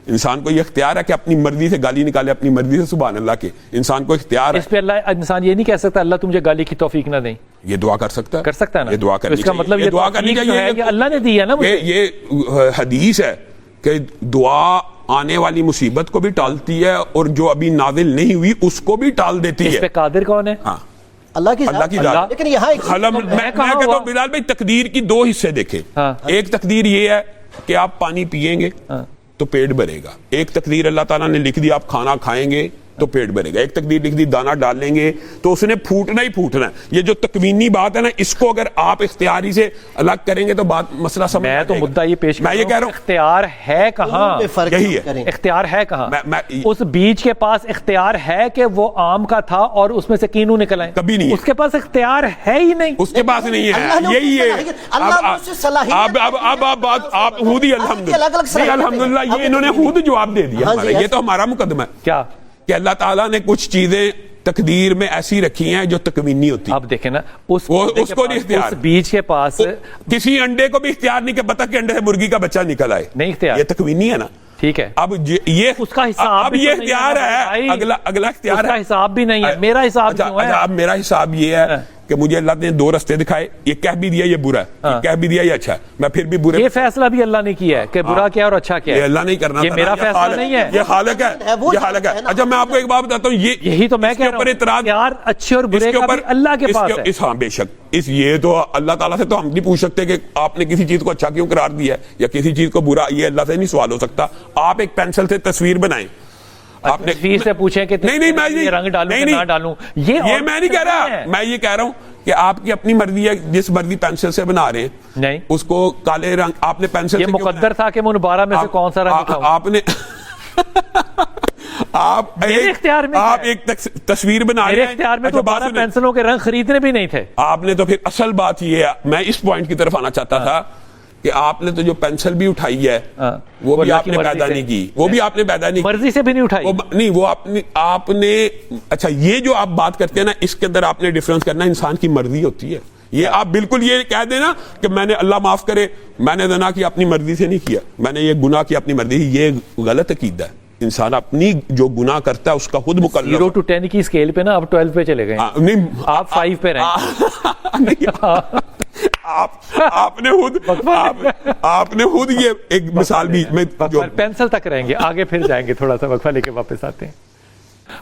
انسان کو یہ اختیار ہے کہ اپنی مرضی سے گالی نکالے، اپنی مرضی سے سبحان اللہ کے. انسان کو اختیار ہے. اس پہ اللہ انسان یہ نہیں کہہ سکتا اللہ تم مجھے گالی کی توفیق نہ دیں. یہ دعا کر سکتا ہے، کر سکتا ہے نا. یہ دعا کرنی اس کا مطلب یہ دعا کرنی چاہیے کہ اللہ نے دی ہے نا مجھے. یہ حدیث ہے کہ دعا آنے والی مصیبت کو بھی ٹالتی ہے اور جو ابھی نازل نہیں ہوئی اس کو بھی ٹال دیتی ہے. اس پہ قادر کون ہے؟ ہاں اللہ کی ذات. لیکن یہاں میں کہتا ہوں بلال بھائی تقدیر کی دو حصے دیکھیں. ایک تقدیر یہ ہے کہ آپ پانی پیئیں گے تو پیٹ بھرے گا. ایک تقدیر اللہ تعالیٰ نے لکھ دی آپ کھانا کھائیں گے تو پیٹ بھرے گا. ایک تقدیر لکھ دی دانا ڈال لیں گے تو اس نے پھوٹنا ہی پھوٹنا ہے. یہ جو تکوینی بات ہے نا, اس کو اگر آپ اختیاری سے الگ کریں گے تو بات مسئلہ سمجھ میں تو مدعا یہ پیش میں یہ کہہ رہا ہوں اختیار ہے کہاں, یہی ہے اختیار ہے کہاں. میں اس بیج کے پاس اختیار ہے کہ وہ آم کا تھا اور اس میں سے کینو نکل آئے؟ کبھی نہیں. اس کے پاس اختیار ہے ہی نہیں, اس کے پاس نہیں ہے. یہی ہے آپ خود ہی الحمدللہ یہ انہوں نے خود جواب دے دیا. یہ تو ہمارا مقدمہ ہے کیا کہ اللہ تعالیٰ نے کچھ چیزیں تقدیر میں ایسی رکھی ہیں جو تکوینی ہوتی ہیں. اب دیکھیں نا اس کو نہیں اختیار, اس بیج کے پاس کسی انڈے کو بھی اختیار نہیں کہ بطخ کے انڈے سے مرغی کا بچہ نکل آئے, نہیں اختیار, یہ تکوینی ہے نا. ٹھیک ہے, اب یہ اس کا حساب اب یہ اختیار ہے, اگلا اختیار اس کا حساب بھی نہیں ہے. میرا حساب کیوں ہے؟ اب میرا حساب یہ ہے کہ مجھے اللہ نے دو رستے دکھائے, یہ کہہ بھی دیا یہ برا ہے, یہ کہہ بھی دیا یہ اچھا ہے, میں پھر بھی برے. یہ فیصلہ بھی اللہ نے کیا ہے کہ برا کیا اور اچھا کیا ہے. یہ اللہ نہیں کرنا, یہ میرا فیصلہ نہیں ہے, یہ خالق ہے, یہ خالق ہے. اچھا میں آپ کو ایک بات بتاتا ہوں, یہی تو میں کہہ رہا ہوں, اختیار اچھے اور برے کا بھی اللہ کے پاس ہے. ہاں بے شک, یہ تو اللہ تعالیٰ سے تو ہم نہیں پوچھ سکتے کہ آپ نے کسی چیز کو اچھا کیوں قرار دیا ہے یا کسی چیز کو برا, یہ اللہ سے نہیں سوال ہو سکتا. آپ ایک پینسل سے تصویر بنائیں, آپ نے تصویر سے پوچھیں کہ نہیں میں رنگ ڈالوں کہ نہ ڈالوں, یہ میں نہیں کہہ رہا, میں یہ کہہ رہا ہوں کہ آپ کی اپنی مرضی ہے, جس مرضی پینسل سے بنا رہے ہیں نہیں اس کو کالے رنگ آپ نے پینسل, یہ مقدر تھا کہ میں ان 12 میں سے کون سا رنگ اٹھاؤں. آپ نے آپ ایک تصویر بنا رہے ہیں, میرے اختیار میں تو 12 پینسلوں کے رنگ خریدنے بھی نہیں تھے. آپ نے تو پھر اصل بات یہ ہے, میں اس پوائنٹ کی طرف آنا چاہتا تھا کہ آپ نے تو جو پینسل بھی اٹھائی ہے وہ بھی آپ نے پیدا نہیں کی, وہ بھی آپ نے پیدا نہیں, مرضی سے بھی نہیں اٹھائی, نہیں وہ آپ نے. اچھا یہ جو آپ بات کرتے ہیں نا, اس کے اندر آپ نے ڈیفرنس کرنا, انسان کی مرضی ہوتی ہے. یہ آپ بالکل یہ کہہ دیں نا کہ میں نے, اللہ معاف کرے, میں نے زنا کیا اپنی مرضی سے نہیں کیا, میں نے یہ گناہ کیا اپنی مرضی سے, یہ غلط عقیدہ ہے. انسان اپنی جو گناہ کرتا ہے اس کا خود مکلف. 0 to 10 کی اسکیل پہ نا آپ 12 پہ چلے گئے, نہیں آپ 5 پہ رہیں. آپ نے خود یہ ایک مثال بھی میں پینسل تک رہیں گے, آگے پھر جائیں گے, تھوڑا سا وقفہ لے کے واپس آتے ہیں.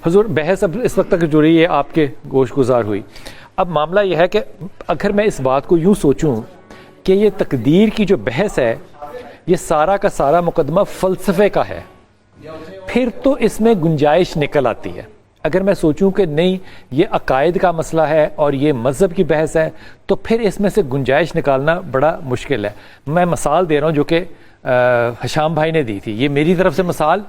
حضور بحث اب اس وقت تک جو رہی ہے آپ کے گوش گزار ہوئی. اب معاملہ یہ ہے کہ اگر میں اس بات کو یوں سوچوں کہ یہ تقدیر کی جو بحث ہے یہ سارا کا سارا مقدمہ فلسفے کا ہے, پھر تو اس میں گنجائش نکل آتی ہے. اگر میں سوچوں کہ نہیں یہ عقائد کا مسئلہ ہے اور یہ مذہب کی بحث ہے تو پھر اس میں سے گنجائش نکالنا بڑا مشکل ہے. میں مثال دے رہا ہوں جو کہ حشام بھائی نے دی تھی, یہ میری طرف سے مثال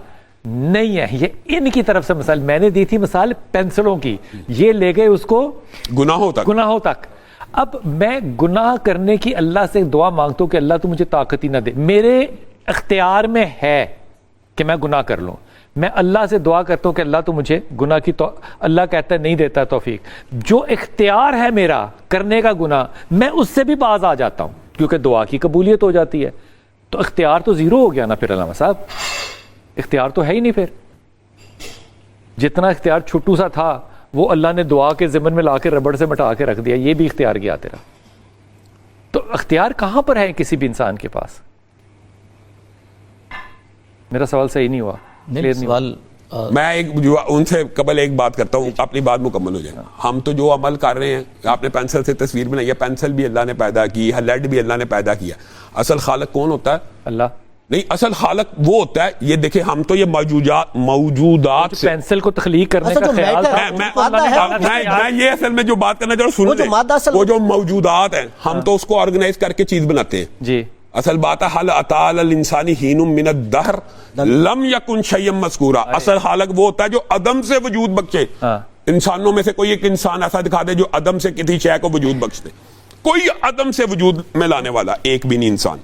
نہیں ہے, یہ ان کی طرف سے مثال میں نے دی تھی, مثال پینسلوں کی, یہ لے گئے اس کو گناہوں تک. اب میں گناہ کرنے کی اللہ سے دعا مانگتا ہوں کہ اللہ تو مجھے طاقت ہی نہ دے, میرے اختیار میں ہے کہ میں گناہ کر لوں, میں اللہ سے دعا کرتا ہوں کہ اللہ تو مجھے گناہ کی اللہ کہتا ہے نہیں دیتا توفیق. جو اختیار ہے میرا کرنے کا گناہ, میں اس سے بھی باز آ جاتا ہوں کیونکہ دعا کی قبولیت ہو جاتی ہے. تو اختیار تو زیرو ہو گیا نا پھر علامہ صاحب, اختیار تو ہے ہی نہیں. پھر جتنا اختیار چھوٹو سا تھا وہ اللہ نے دعا کے ضمن میں لا کے ربڑ سے مٹا کے رکھ دیا, یہ بھی اختیار گیا تیرا. تو اختیار کہاں پر ہے کسی بھی انسان کے پاس؟ میرا سوال صحیح نہیں ہوا. سوال میں ان سے قبل ایک بات کرتا ہوں, اپنی بات مکمل ہو جائے. ہم تو جو عمل کر رہے ہیں, آپ نے پینسل سے تصویر بنائی ہے, پینسل بھی اللہ نے پیدا کی ہے, لیڈ بھی اللہ نے پیدا کیا. اصل خالق کون ہوتا ہے؟ اللہ نہیں, اصل خالق وہ ہوتا ہے, یہ دیکھیں ہم تو یہ موجودات سے پینسل کو تخلیق کرنے کا خیال میں یہ اصل میں جو بات کرنا چاہ رہا ہوں, سن وہ جو موجودات ہیں ہم تو اس کو آرگنائز کر کے چیز بناتے ہیں. جی اصل بات ہے حل اتی علی الانسان حین من الدہر لم یکن شیئا مذکورا. اصل خالق وہ ہوتا ہے جو عدم سے وجود بخشے. انسانوں میں سے کوئی ایک انسان ایسا دکھا دے جو عدم سے کسی شے کو وجود بخش دے. کوئی عدم سے وجود میں لانے والا ایک بھی نہیں انسان.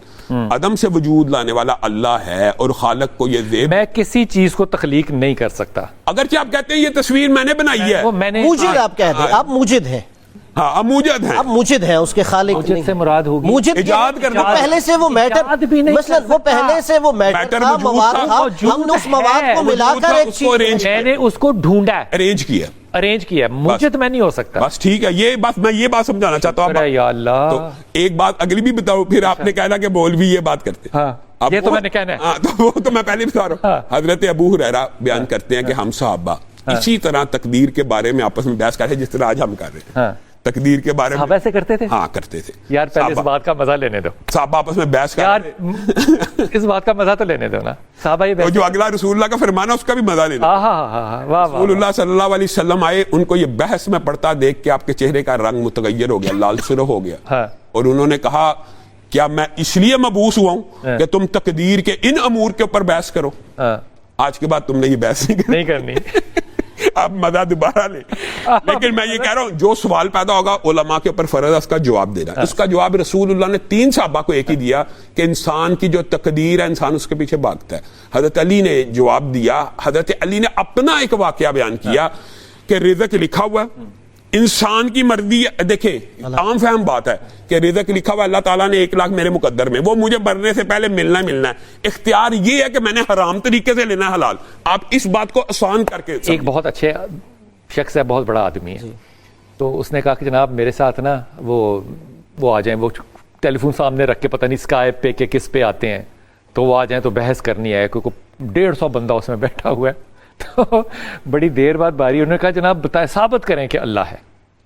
عدم سے وجود لانے والا اللہ ہے, اور خالق کو یہ زیب, میں کسی چیز کو تخلیق نہیں کر سکتا. اگرچہ آپ کہتے ہیں یہ تصویر میں نے بنائی ہے, موجد آپ کہتے ہیں, آپ موجد ہیں. ہاں اب موجد ہیں, اب موجد ہیں, اس کے خالق موجد سے مراد ہوگی موجد ایجاد کرنا. پہلے سے وہ میٹر مثلا وہ پہلے سے وہ میٹر تھا, مواد تھا, ہم نے اس مواد کو ملا کر ایک چیز, میں نے اس کو ڈھونڈا, ارینج کیا. موجد میں نہیں ہو سکتا. بس ٹھیک ہے, یہ بات میں یہ بات سمجھانا چاہتا ہوں. یا اللہ, تو ایک بات اگلی بھی بتاؤ, پھر آپ نے کہنا کہ مولوی یہ بات کرتے ہیں. یہ تو میں نے کہنا ہے, وہ تو میں پہلے بتا رہا ہوں. حضرت ابو ہریرہ بیان کرتے ہیں کہ ہم صحابہ اسی طرح تقدیر کے بارے میں آپس میں بحث کرتے ہیں جس طرح آج ہم کر رہے ہیں. تقدیر کے بارے صحابہ میں ایسے کرتے تھے؟ ہاں کرتے تھے. یار پہلے اس بات کا مزہ لینے دو صحابہ آپس میں بحث یار، کرتے اس بات کا مزہ تو لینے دو نا. صحابہ یہ تھے. جو اگلا رسول اللہ کا فرمان ہے اس کا بھی مزہ لینا. واہ رسول اللہ صلی اللہ علیہ وسلم آئے, ان کو یہ بحث میں پڑھتا دیکھ کے آپ کے چہرے کا رنگ متغیر ہو گیا, لال سرخ ہو گیا, اور انہوں نے کہا کیا میں اس لیے مبعوث ہوا ہوں کہ تم تقدیر کے ان امور کے اوپر بحث کرو؟ آج کے بعد تم نے یہ بحث نہیں کرنی. آپ مزہ دوبارہ لیں. لیکن میں یہ کہہ رہا ہوں جو سوال پیدا ہوگا علماء کے اوپر فرض ہے اس کا جواب دینا. اس کا جواب رسول اللہ نے 3 صحابہ کو ایک ہی دیا کہ انسان کی جو تقدیر ہے انسان اس کے پیچھے بھاگتا ہے. حضرت علی نے جواب دیا, حضرت علی نے اپنا ایک واقعہ بیان کیا کہ رزق لکھا ہوا ہے, انسان کی مرضی ہے. دیکھیں عام فہم بات ہے کہ رزق لکھا ہوا اللہ تعالیٰ نے 1 لاکھ میرے مقدر میں, وہ مجھے مرنے سے پہلے ملنا ہے. اختیار یہ ہے کہ میں نے حرام طریقے سے لینا ہے حلال. آپ اس بات کو آسان کر کے ایک بہت اچھے شخص ہے, بہت بڑا آدمی ہے, تو اس نے کہا کہ جناب میرے ساتھ نا وہ آ جائیں, وہ ٹیلی فون سامنے رکھ کے پتہ نہیں اسکائپ پہ کہ کس پہ آتے ہیں, تو وہ آ جائیں تو بحث کرنی ہے, کیونکہ 150 بندہ اس میں بیٹھا ہوا ہے. تو بڑی دیر بعد باری, انہوں نے کہا جناب بتائیں, ثابت کریں کہ اللہ ہے.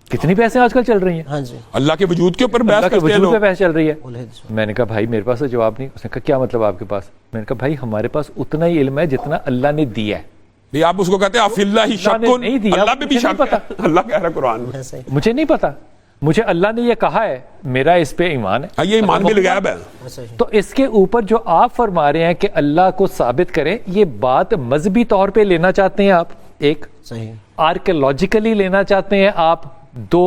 کتنی بحثیں آج کل چل رہی ہیں, ہاں جی, اللہ کے وجود کے اوپر بحث اللہ کے کرتے ہیں وجود پہ لوگ. بحث چل رہی ہے. میں نے کہا بھائی میرے پاس تو جواب نہیں. اس نے کہا کیا مطلب آپ کے پاس؟ میں نے کہا بھائی ہمارے پاس اتنا ہی علم ہے جتنا اللہ نے دیا ہے. نہیں آپ اس کو کہتے ہیں فی اللہ شکن, نہیں دیا, اللہ پہ بھی مجھے نہیں شک ہے. پتا. اللہ کہہ رہا ہے قرآن میں, مجھے نہیں پتا, مجھے اللہ نے یہ کہا ہے, میرا اس پہ ایمان ہے. یہ ایمان بھی غیب ہے. تو اس کے اوپر جو آپ فرما رہے ہیں کہ اللہ کو ثابت کریں, یہ بات مذہبی طور پہ لینا چاہتے ہیں آپ, 1 صحیح, آرکیولوجیکلی لینا چاہتے ہیں آپ, 2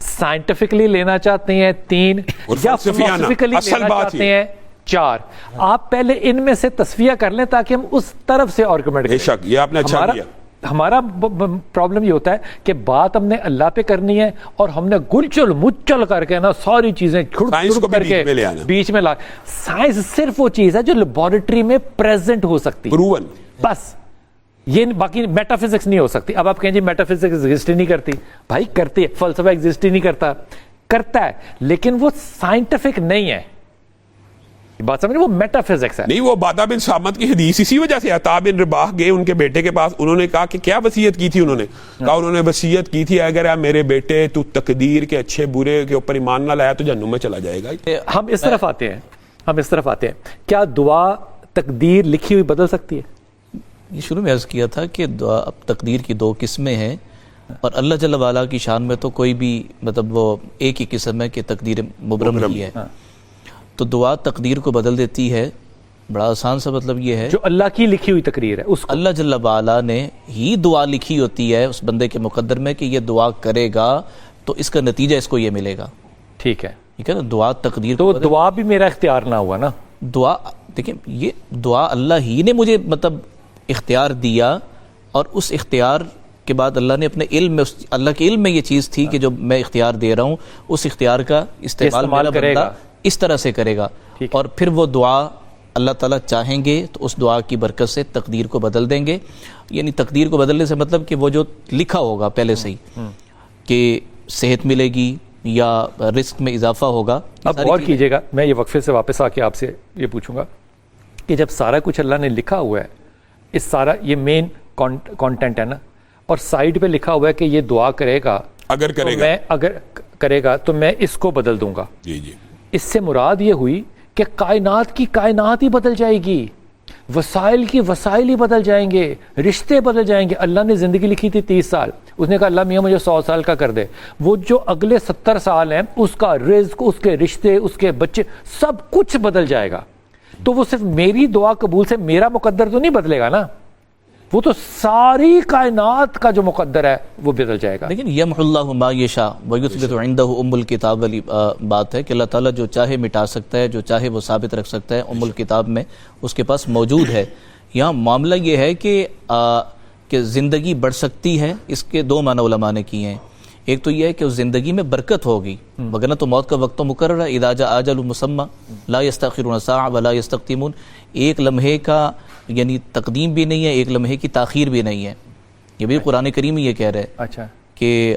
سائنٹیفکلی لینا چاہتے ہیں, 3 اور یا فلسفیانہ. فلسفیکلی اصل لینا بات چاہتے ہیں, 4. آپ پہلے ان میں سے تصفیہ کر لیں تاکہ ہم اس طرف سے آرگومنٹ بے شک یہ آپ نے اچھا کیا. ہمارا پرابلم یہ ہوتا ہے کہ بات ہم نے اللہ پہ کرنی ہے اور ہم نے گلچل مچل کر کے نا ساری چیزیں کر کے بیچ میں لا. سائنس صرف وہ چیز ہے جو لیبارٹری میں پریزنٹ ہو سکتی ہے, پروون, بس. یہ باقی میٹا فزکس نہیں ہو سکتی. اب آپ کہیں جی میٹا فزکس ایگزسٹ ہی نہیں کرتی, بھائی کرتی ہے. فلسفہ ایگزسٹ ہی نہیں کرتا ہے, لیکن وہ سائنٹیفک نہیں ہے. بات سمجھ, وہ میٹا فزکس ہے. نہیں وہ عبادہ بن صامت کی حدیث اسی وجہ سے, عطا بن رباح گئے ان کے بیٹے کے پاس, انہوں نے کہا کہ کیا وصیت کی تھی؟ انہوں نے کہا انہوں نے وصیت کی تھی اگر میرے بیٹے تو تقدیر کے اچھے برے کے اوپر ایمان نہ لایا تو جہنم میں چلا جائے گا. ہم اس طرف آتے ہیں, کیا دعا تقدیر لکھی ہوئی بدل سکتی ہے؟ یہ شروع میں عرض کیا تھا کہ اب تقدیر کی 2 قسمیں ہیں, اور اللہ جل وعلا کی شان میں تو کوئی بھی مطلب وہ ایک ہی قسم ہے کہ تقدیر مبرم ہی ہے. تو دعا تقدیر کو بدل دیتی ہے. بڑا آسان سا مطلب یہ ہے, جو اللہ کی لکھی ہوئی تقریر ہے اس اللہ جل وعلا نے ہی دعا لکھی ہوتی ہے اس بندے کے مقدر میں کہ یہ دعا کرے گا تو اس کا نتیجہ اس کو یہ ملے گا. ٹھیک ہے نا, دعا تقدیر تو دعا بھی میرا اختیار نہ ہوا نا. دعا دیکھیں, یہ دعا اللہ ہی نے مجھے مطلب اختیار دیا, اور اس اختیار کے بعد اللہ نے اپنے علم میں, اللہ کے علم میں یہ چیز تھی کہ جو میں اختیار دے رہا ہوں اس اختیار کا استعمال کرے گا, اس طرح سے کرے گا, اور پھر وہ دعا اللہ تعالیٰ چاہیں گے تو اس دعا کی برکت سے تقدیر کو بدل دیں گے. یعنی تقدیر کو بدلنے سے مطلب کہ وہ جو لکھا ہوگا پہلے سے ہی کہ صحت ملے گی یا رزق میں اضافہ ہوگا. اب غور کیجئے گا, میں یہ وقفے سے واپس آ کے آپ سے یہ پوچھوں گا کہ جب سارا کچھ اللہ نے لکھا ہوا ہے, اس سارا یہ مین کانٹینٹ ہے نا, اور سائڈ پہ لکھا ہوا ہے کہ یہ دعا کرے گا, اگر کرے گا تو میں اس کو بدل دوں گا. جی جی, اس سے مراد یہ ہوئی کہ کائنات کی کائنات ہی بدل جائے گی, وسائل کی وسائل ہی بدل جائیں گے, رشتے بدل جائیں گے. اللہ نے زندگی لکھی تھی 30 سال, اس نے کہا اللہ میاں مجھے 100 سال کا کر دے. وہ جو اگلے 70 سال ہیں اس کا رزق, اس کے رشتے, اس کے بچے, سب کچھ بدل جائے گا. تو وہ صرف میری دعا قبول سے میرا مقدر تو نہیں بدلے گا نا, وہ تو ساری کائنات کا جو مقدر ہے وہ بدل جائے گا. لیکن یمحو اللہ ما یشاء ویثبت عندہ ام الکتاب والی بات ہے کہ اللہ تعالیٰ جو چاہے مٹا سکتا ہے, جو چاہے وہ ثابت رکھ سکتا ہے, ام الکتاب میں اس کے پاس موجود ہے. یہاں معاملہ یہ ہے کہ زندگی بڑھ سکتی ہے. اس کے 2 معنی علماء نے کیے ہیں. ایک تو یہ ہے کہ اس زندگی میں برکت ہوگی, وگرنہ تو موت کا وقت تو مقرر ہے. اذا جاء اجل مسمى لا يستأخرون ساعة ولا يستقدمون. ایک لمحے کا یعنی تقدیم بھی نہیں ہے, ایک لمحے کی تاخیر بھی نہیں ہے. یہ بھی قرآن کریم یہ کہہ رہا ہے اچھا کہ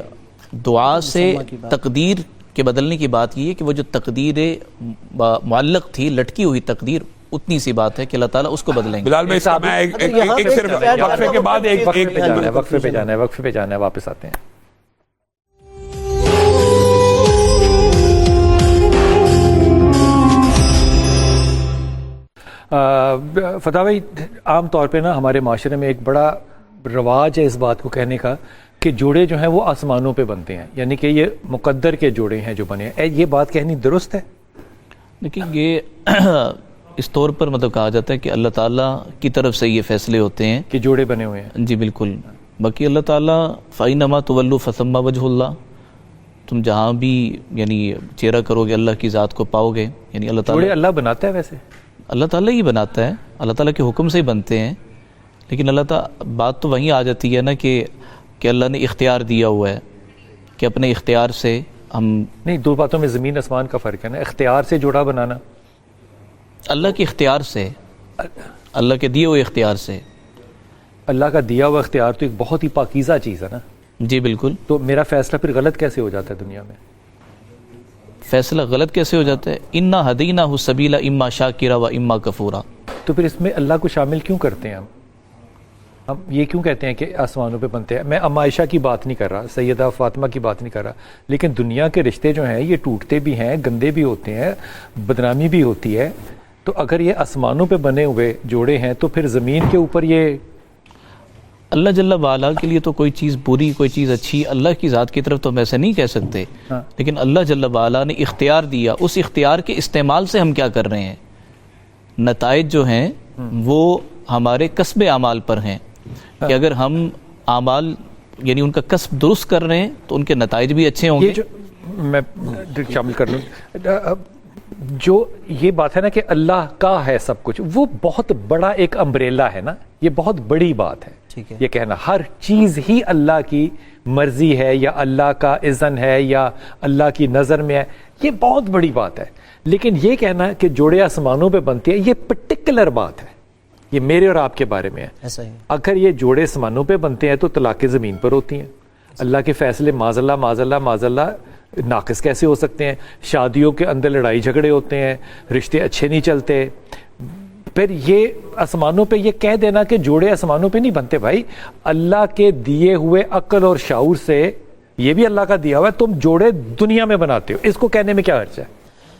دعا سے تقدیر کے بدلنے کی بات یہ ہے کہ وہ جو تقدیر معلق تھی, لٹکی ہوئی تقدیر, اتنی سی بات ہے کہ اللہ تعالیٰ اس کو بدلیں گے. بلال میں ایک صرف وقفے کے بعد وقفے پہ جانا ہے, واپس آتے ہیں. فتح بھائی عام طور پہ نا ہمارے معاشرے میں ایک بڑا رواج ہے اس بات کو کہنے کا کہ جوڑے جو ہیں وہ آسمانوں پہ بنتے ہیں، یعنی کہ یہ مقدر کے جوڑے ہیں جو بنے ہیں، یہ بات کہنی درست ہے؟ لیکن یہ اس طور پر مطلب کہا جاتا ہے کہ اللہ تعالیٰ کی طرف سے یہ فیصلے ہوتے ہیں کہ جوڑے بنے ہوئے ہیں. جی بالکل. باقی اللہ تعالیٰ فَإِنَّمَا تُوَلُّوا فَثَمَّ وَجْهُ اللَّهِ، تم جہاں بھی یعنی چہرہ کرو گے اللہ کی ذات کو پاؤ گے. یعنی اللہ تعالیٰ، جوڑے اللہ بناتا ہے ویسے؟ اللہ تعالیٰ ہی بناتا ہے، اللہ تعالیٰ کے حکم سے ہی بنتے ہیں. لیکن اللہ تعالیٰ بات تو وہیں آ جاتی ہے نا کہ اللہ نے اختیار دیا ہوا ہے کہ اپنے اختیار سے ہم نہیں، دو باتوں میں زمین آسمان کا فرق ہے نا. اختیار سے جوڑا بنانا اللہ کے اختیار سے، اللہ کے دیے ہوئے اختیار سے. اللہ کا دیا ہوا اختیار تو ایک بہت ہی پاکیزہ چیز ہے نا. جی بالکل. تو میرا فیصلہ پھر غلط کیسے ہو جاتا ہے دنیا میں؟ فیصلہ غلط کیسے ہو جاتا ہے؟ اِنَّا هَدَيْنَاهُ السَّبِيلَ إِمَّا شَاكِرًا وَإِمَّا كَفُورًا. تو پھر اس میں اللہ کو شامل کیوں کرتے ہیں ہم یہ کیوں کہتے ہیں کہ آسمانوں پہ بنتے ہیں؟ میں ام عائشہ کی بات نہیں کر رہا، سیدہ فاطمہ کی بات نہیں کر رہا، لیکن دنیا کے رشتے جو ہیں یہ ٹوٹتے بھی ہیں، گندے بھی ہوتے ہیں، بدنامی بھی ہوتی ہے. تو اگر یہ آسمانوں پہ بنے ہوئے جوڑے ہیں تو پھر زمین کے اوپر یہ اللہ جل وعلا کے لیے تو کوئی چیز بری کوئی چیز اچھی اللہ کی ذات کی طرف تو ہم ایسے نہیں کہہ سکتے. لیکن اللہ جل وعلا نے اختیار دیا، اس اختیار کے استعمال سے ہم کیا کر رہے ہیں. نتائج جو ہیں وہ ہمارے کسب اعمال پر ہیں کہ اگر ہم اعمال یعنی ان کا کسب درست کر رہے ہیں تو ان کے نتائج بھی اچھے ہوں گے. یہ جو میں شامل کر لوں، جو یہ بات ہے نا کہ اللہ کا ہے سب کچھ، وہ بہت بڑا ایک امبریلا ہے نا، یہ بہت بڑی بات ہے. ٹھیک ہے. یہ کہنا ہر چیز ہی اللہ کی مرضی ہے یا اللہ کا اذن ہے یا اللہ کی نظر میں ہے، یہ بہت بڑی بات ہے. لیکن یہ کہنا کہ جوڑے آسمانوں پہ بنتے ہیں، یہ پرٹیکولر بات ہے، یہ میرے اور آپ کے بارے میں ہے. ایسا ہی اگر یہ جوڑے آسمانوں پہ بنتے ہیں تو طلاقیں زمین پر ہوتی ہیں. اللہ کے فیصلے معاذ اللہ معاذ اللہ معاذ اللہ ناقص کیسے ہو سکتے ہیں؟ شادیوں کے اندر لڑائی جھگڑے ہوتے ہیں، رشتے اچھے نہیں چلتے. پھر یہ آسمانوں پہ یہ کہہ دینا کہ جوڑے آسمانوں پہ نہیں بنتے، بھائی اللہ کے دیے ہوئے عقل اور شعور سے، یہ بھی اللہ کا دیا ہوا ہے، تم جوڑے دنیا میں بناتے ہو، اس کو کہنے میں کیا حرج ہے؟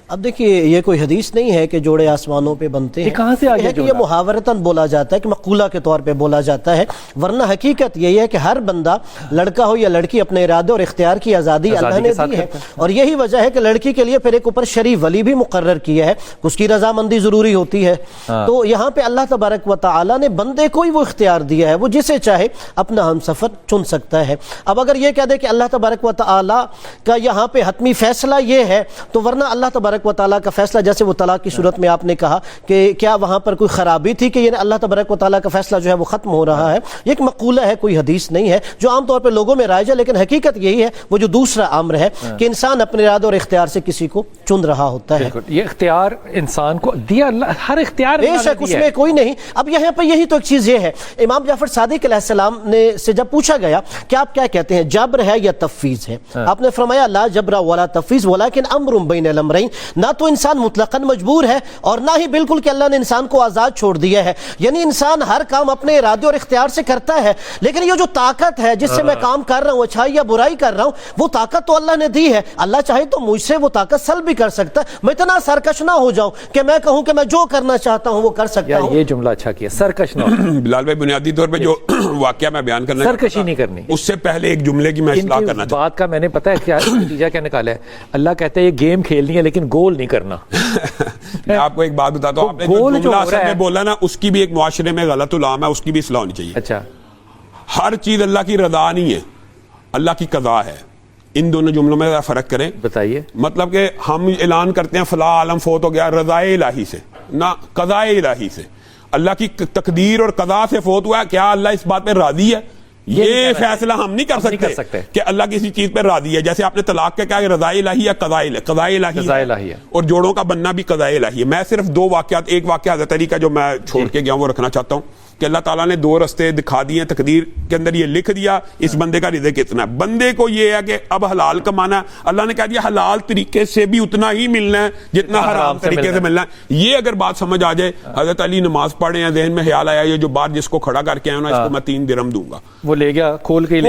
اب دیکھیے یہ کوئی حدیث نہیں ہے کہ جوڑے آسمانوں پہ بنتے ہیں. یہ کہاں سے آ گیا کہ یہ محاورتاً بولا جاتا ہے، کہ مقولہ کے طور پہ بولا جاتا ہے، ورنہ حقیقت یہی ہے کہ ہر بندہ لڑکا ہو یا لڑکی اپنے ارادے اور اختیار کی آزادی اللہ نے دی ہے. اور یہی وجہ ہے کہ لڑکی کے لیے پھر ایک اوپر شرعی ولی بھی مقرر کیا ہے، اس کی رضامندی ضروری ہوتی ہے. تو یہاں پہ اللہ تبارک و تعالیٰ نے بندے کو ہی وہ اختیار دیا ہے، وہ جسے چاہے اپنا ہم سفر چن سکتا ہے. اب اگر یہ کہہ دے کہ اللہ تبارک و تعالیٰ کا یہاں پہ حتمی فیصلہ یہ ہے، تو ورنہ اللہ تبارک و تعالیٰ کا فیصلہ، جیسے وہ طلاق کی صورت میں آپ نے کہا کہ کیا وہاں پر کوئی خرابی تھی کہ یہ اللہ تبارک و تعالیٰ کا فیصلہ جو ہے وہ ختم ہو رہا ہے. یہ ایک مقولہ ہے، کوئی حدیث نہیں ہے، جو عام طور پہ لوگوں میں رائج ہے. لیکن حقیقت یہی ہے، وہ جو دوسرا امر ہے کہ انسان اپنے ارادے اور اختیار سے کسی کو چن رہا ہوتا ہے. یہ اختیار انسان کو دیا اللہ، ہر اختیار بے شک اس میں کوئی نہیں. اب یہاں پہ یہی تو ایک چیز یہ ہے، امام جعفر صادق علیہ السلام نے سے جب پوچھا گیا کہ آپ کیا کہتے ہیں، جبر ہے یا تفویض ہے؟ آپ نے فرمایا لا جبر ولا تفویض ولکن امر بین الامرین. نہ تو انسان مطلقاً مجبور ہے اور نہ ہی بالکل کہ اللہ نے انسان کو آزاد چھوڑ دیا ہے. یعنی انسان ہر کام اپنے ارادے اور اختیار سے کرتا ہے، لیکن یہ جو طاقت ہے جس سے میں کام کر رہا ہوں، اچھائی یا برائی کر رہا ہوں، وہ طاقت تو اللہ نے دی ہے. اللہ چاہے تو مجھ سے وہ طاقت سلب بھی کر سکتا ہے. میں اتنا سرکش نہ ہو جاؤں کہ میں کہوں کہ میں جو کرنا چاہتا ہوں وہ کر سکتا ہوں. یہ جملہ اچھا کیا، سرکش نہ ہو. بلال بھائی بنیادی طور پہ جو واقعہ میں بیان کرنا سرکشی نہیں کرنی. اس سے پہلے ایک جملے کی میں اصلاح کرنا چاہتا ہوں. بات کا میں نے پتا ہے کیا نتیجہ کیا نکالا ہے. اللہ کہتا ہے یہ گیم کھیلنی ہے لیکن گول نہیں کرنا. میں آپ کو ایک بات بتاتا ہوں، آپ نے جو جملہ اصل میں بولا نا، اس کی بھی ایک معاشرے میں غلط علام ہے، اس کی بھی اصلاح ہونی چاہیے. اچھا، ہر چیز اللہ کی رضا نہیں ہے، اللہ کی قضا ہے. ان دونوں جملوں میں فرق کریں. بتائیے. مطلب کہ ہم اعلان کرتے ہیں فلاں عالم فوت ہو گیا رضا الہی سے، نہ قضاء الہی سے. اللہ کی تقدیر اور قضا سے فوت ہوا ہے، کیا اللہ اس بات پہ راضی ہے؟ یہ فیصلہ ہم نہیں کر سکتے کہ اللہ کسی چیز پہ راضی ہے. جیسے آپ نے طلاق کا کیا رضا الہی یا قضاء الہی ہے، اور جوڑوں کا بننا بھی قضاء الہی ہے. میں صرف دو واقعات، ایک واقعہ حضرت علی کا جو میں چھوڑ کے گیا ہوں وہ رکھنا چاہتا ہوں کہ اللہ تعالیٰ نے دو رستے دکھا دیے، تقدیر کے اندر یہ لکھ دیا اس بندے کا رزق کتنا ہے. بندے کو یہ ہے کہ اب حلال کمانا ہے، اللہ نے کہہ دیا حلال طریقے سے بھی اتنا ہی ملنا ہے جتنا حرام طریقے سے ملنا ہے. یہ اگر بات سمجھ آ جائے، حضرت علی نماز پڑھے ہیں، ذہن میں خیال آیا یہ جو بات جس کو کھڑا کر کے آیا نا اس کو میں 3 درہم دوں گا، وہ لے گیا کھول کے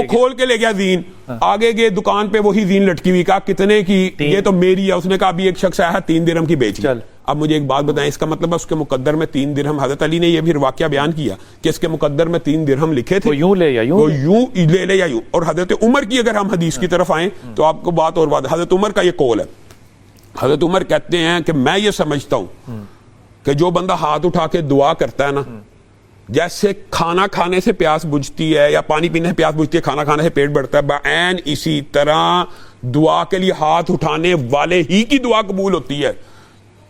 لے گیا زین. آگے گئے دکان پہ وہی زین لٹکی ہوئی، کہا کتنے کی؟ یہ تو میری ہے. اس نے کہا ابھی ایک شخص آیا ہے 3 درہم کی بیچ. اب مجھے ایک بات بتائیں، اس کا مطلب ہے اس کے مقدر میں 3 درہم، حضرت علی نے یہ بھی واقعہ بیان کیا کہ اس کے مقدر میں 3 درہم لکھے تھے، وہ یوں لے یا یوں وہ یوں لے یا یوں. اور حضرت عمر کی اگر ہم حدیث کی طرف آئیں تو آپ کو بات اور بات، حضرت عمر کا یہ قول ہے. حضرت عمر کہتے ہیں کہ میں یہ سمجھتا ہوں کہ جو بندہ ہاتھ اٹھا کے دعا کرتا ہے نا، جیسے کھانا کھانے سے پیاس بجھتی ہے یا پانی پینے سے پیاس بجھتی ہے، کھانا کھانے سے پیٹ بڑھتا ہے، بعین اسی طرح دعا کے لیے ہاتھ اٹھانے والے ہی کی دعا قبول ہوتی ہے.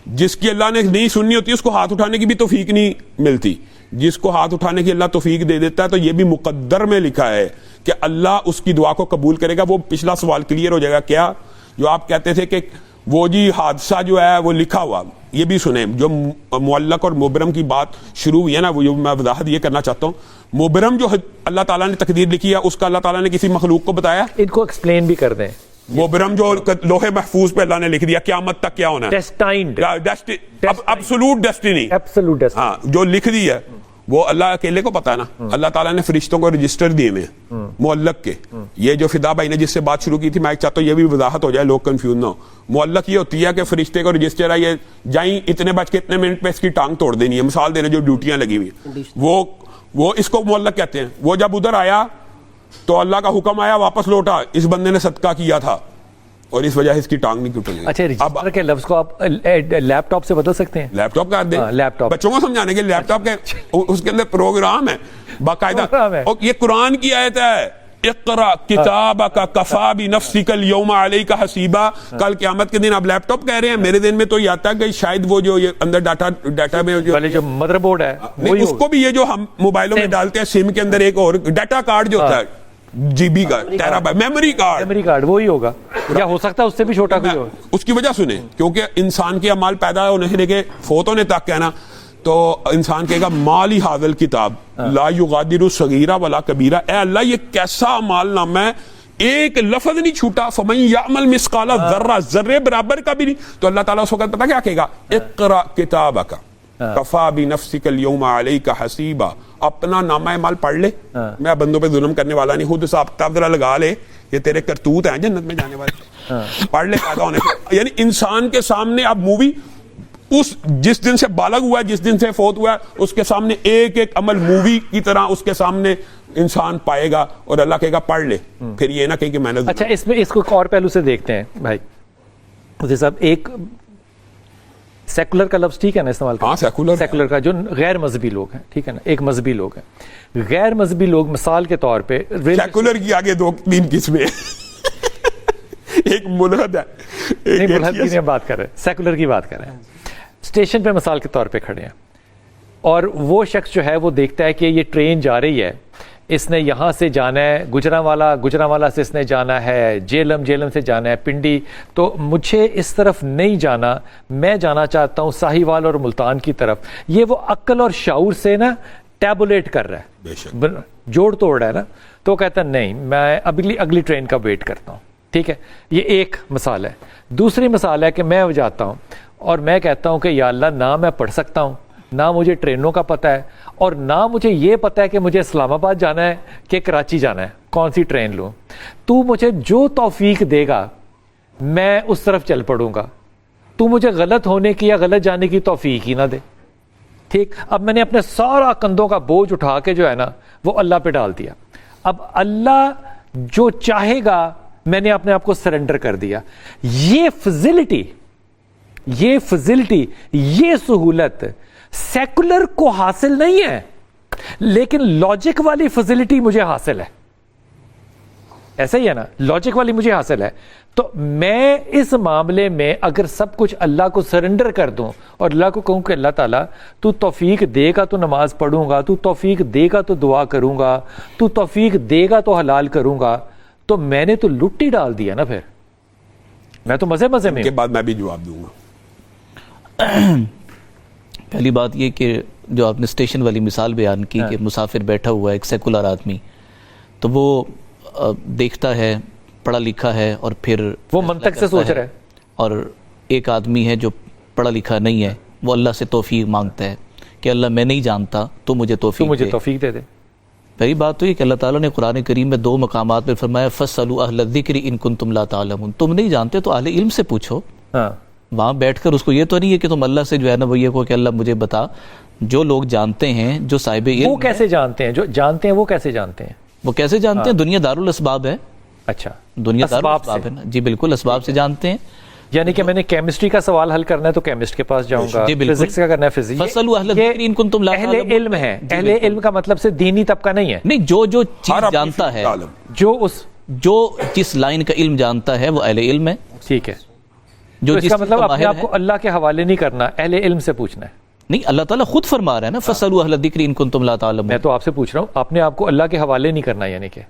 جس کی اللہ نے نہیں سننی ہوتی اس کو ہاتھ اٹھانے کی بھی توفیق نہیں ملتی. جس کو ہاتھ اٹھانے کی اللہ توفیق دے دیتا ہے تو یہ بھی مقدر میں لکھا ہے کہ اللہ اس کی دعا کو قبول کرے گا. وہ پچھلا سوال کلیئر ہو جائے گا. کیا جو آپ کہتے تھے کہ وہ جی حادثہ جو ہے وہ لکھا ہوا، یہ بھی سنیں. جو معلق اور مبرم کی بات شروع ہوئی ہے نا، وہ میں وضاحت یہ کرنا چاہتا ہوں. مبرم جو اللہ تعالیٰ نے تقدیر لکھی ہے اس کا اللہ تعالیٰ نے کسی مخلوق کو بتایا؟ ان کو ایکسپلین بھی کر دیں. مبرم جو لوح محفوظ پہ اللہ نے لکھ دیا قیامت تک کیا ہونا ہے، ڈیسٹائنڈ، ایبسولوٹ ڈیسٹینی، ایبسولوٹ ڈیسٹینی، ہاں جو لکھ دی ہے وہ اللہ اکیلے کو پتا ہے نا. اللہ تعالیٰ نے فرشتوں کو رجسٹر دیے ہوئے ہیں معلق کے. یہ جو فدا بھائی نے جس سے بات شروع کی تھی، میں چاہتا ہوں یہ بھی وضاحت ہو جائے، لوگ کنفیوز نہ ہو. معلق یہ ہوتی ہے کہ فرشتے کو رجسٹر ہے، یہ جائیں اتنے بج کے اتنے منٹ پہ اس کی ٹانگ توڑ دینی ہے، مثال دے رہے جو ڈیوٹیاں لگی ہوئی ہیں، وہ اس کو معلق کہتے ہیں. وہ جب ادھر آیا تو اللہ کا حکم آیا واپس لوٹا، اس بندے نے صدقہ کیا تھا اور اس وجہ سے اس کی ٹانگ نہیں ٹوٹے گی. اچھا، رجسٹر کے لفظ کو آپ لیپ ٹاپ سے بدل سکتے ہیں؟ لیپ ٹاپ کر دیں، لیپ ٹاپ بچوں کو سمجھانے کے لیپ ٹاپ کے اس کے اندر پروگرام ہے باقاعدہ. اور یہ قرآن کی آیت ہے، اقرا کتابک کفا بنفسک اليوم علیک حسیبا. کل قیامت کے دن آپ لیپ ٹاپ کہہ رہے ہیں، میرے دن میں تو یہ آتا ہے کہ شاید وہ جو یہ اندر ڈاٹا میں جو مدر بورڈ ہے اس کو بھی یہ جو ہم موبائلوں میں ڈالتے ہیں سم کے اندر ایک اور ڈاٹا کارڈ جو ہوتا ہے جی بی کا ٹیرا بائٹ میموری کارڈ وہی ہوگا، یا ہو سکتا ہے اس سے بھی چھوٹا کوئی ہو. اس کی وجہ سنیں، کیونکہ انسان کے اعمال پیدا ہونے سے لے کے فوت ہونے تک کہنا تو انسان کہے گا مالی حاضل کتاب لا یغادر صغیرہ ولا کبیرہ. اے اللہ یہ کیسا اعمال نامہ ہے، ایک لفظ نہیں چھوٹا. فمن یعمل مثقال ذرہ، ذرے برابر کا بھی نہیں. تو اللہ تعالیٰ اس وقت پتہ کیا کہے گا، اقرا کتابک کفا بنفسک اليوم علیک حسیبا. اپنا نامہ اعمال پڑھ لے، میں بندوں پہ ظلم کرنے والا نہیں. خود حساب کتاب ذرا لگا لے، یہ تیرے کرتوت ہیں جنت میں جانے والے. پڑھ لے پیدا ہونے سے. یعنی انسان کے سامنے اب مووی، اس جس دن سے بالغ ہوا ہے، جس دن سے فوت ہوا ہے، اس کے سامنے ایک ایک عمل مووی کی طرح اس کے سامنے انسان پائے گا اور اللہ کہے گا پڑھ لے. پھر یہ نہ کہیں کہ میں نے. اچھا، اس میں اس کو ایک اور پہلو سے دیکھتے ہیں بھائی مجھے صاحب. ایک سیکولر کا لفظ ٹھیک ہے نا استعمال کرنا؟ ہاں سیکولر کا جو غیر مذہبی لوگ ہیں، ٹھیک ہے نا، ایک مذہبی لوگ ہیں، غیر مذہبی لوگ مثال کے طور پہ سیکولر کی آگے 2-3 قسمیں ایک ملحد ہے، نہیں ملحد کی نہیں بات کر رہے، سیکولر کی بات کر رہے ہیں. اسٹیشن پہ مثال کے طور پہ کھڑے ہیں اور وہ شخص جو ہے وہ دیکھتا ہے کہ یہ ٹرین جا رہی ہے، اس نے یہاں سے جانا ہے گجرانوالا سے اس نے جانا ہے جیلم سے جانا ہے پنڈی، تو مجھے اس طرف نہیں جانا، میں جانا چاہتا ہوں ساہیوال اور ملتان کی طرف. یہ وہ عقل اور شعور سے نا ٹیبولیٹ کر رہا ہے، جوڑ توڑ رہا ہے نا. تو کہتا ہے نہیں، میں اگلی ٹرین کا ویٹ کرتا ہوں. ٹھیک ہے، یہ ایک مثال ہے. دوسری مثال ہے کہ میں جاتا ہوں اور میں کہتا ہوں کہ یا اللہ نہ میں پڑھ سکتا ہوں، نہ مجھے ٹرینوں کا پتہ ہے، اور نہ مجھے یہ پتہ ہے کہ مجھے اسلام آباد جانا ہے کہ کراچی جانا ہے، کون سی ٹرین لوں. تو مجھے جو توفیق دے گا میں اس طرف چل پڑوں گا. تو مجھے غلط ہونے کی یا غلط جانے کی توفیق ہی نہ دے. ٹھیک، اب میں نے اپنے سارا کندھوں کا بوجھ اٹھا کے جو ہے نا وہ اللہ پہ ڈال دیا. اب اللہ جو چاہے گا میں نے اپنے آپ کو سرنڈر کر دیا. یہ فضیلٹی، یہ سہولت سیکولر کو حاصل نہیں ہے، لیکن لاجک والی فضیلٹی مجھے حاصل ہے. ایسا ہی ہے نا، لاجک والی مجھے حاصل ہے. تو میں اس معاملے میں اگر سب کچھ اللہ کو سرنڈر کر دوں اور اللہ کو کہوں کہ اللہ تعالیٰ تو توفیق دے گا تو نماز پڑھوں گا، تو توفیق دے گا تو دعا کروں گا، تو توفیق دے گا تو حلال کروں گا، تو میں نے تو لٹی ڈال دیا نا. پھر میں تو مزے میں کے بعد میں بھی جواب دوں گا. پہلی بات یہ کہ جو آپ نے اسٹیشن والی مثال بیان کی کہ مسافر بیٹھا ہوا ہے ایک سیکولر آدمی، تو وہ دیکھتا ہے، پڑھا لکھا ہے، اور پھر وہ منطق سے سوچ رہا ہے. اور ایک آدمی ہے جو پڑھا لکھا نہیں ہے، وہ اللہ سے توفیق مانگتا ہے کہ اللہ میں نہیں جانتا تو مجھے توفیق دے دے. پہلی بات تو یہ کہ اللہ تعالیٰ نے قرآن کریم میں 2 مقامات پر فرمایا فَاسْأَلُوا أَهْلَ الذِّكْرِ إِن كُنتُمْ لَا تَعْلَمُونَ. تم نہیں جانتے تو اہل علم سے پوچھو. وہاں بیٹھ کر اس کو یہ تو نہیں ہے کہ تم اللہ سے جو ہے نا وہ یہ کو کہ اللہ مجھے بتا. جو لوگ جانتے ہیں, جو صاحب علم, وہ کیسے جانتے ہیں؟ جو جانتے ہیں وہ کیسے جانتے ہیں؟ وہ کیسے جانتے ہیں؟ دنیا دارالاسباب ہے. اچھا, دنیا اسباب دارالاسباب ہے نا جی, بالکل اسباب سے جانتے ہیں. یعنی کہ میں نے کیمسٹری کا سوال حل کرنا ہے تو کیمسٹ کے پاس جاؤں گا, جی بالکل. فزکس کا کرنا ہے فزکس. فَاسْأَلُوا أَهْلَ الذِّكْرِ إِن كُنتُمْ لَا اہل تَعْلَمُونَ. علم ہے. اہل علم کا مطلب سے دینی طبقہ نہیں ہے. نہیں, جو چیز جانتا ہے, جو جس لائن کا علم جانتا ہے وہ اہل علم ہے. ٹھیک ہے, جو تو اس جس کا چیز مطلب کا اپنے ماہر آپ ہے. کو اللہ کے حوالے نہیں کرنا, اہل علم سے پوچھنا ہے. نہیں, اللہ تعالیٰ خود فرما رہا ہے نا فَاسْأَلُوا أَهْلَ الذِّكْرِ إِن كُنتُمْ لَا تَعْلَمُونَ. میں تو آپ سے پوچھ رہا ہوں, اپنے آپ کو اللہ کے حوالے نہیں کرنا. یعنی کہ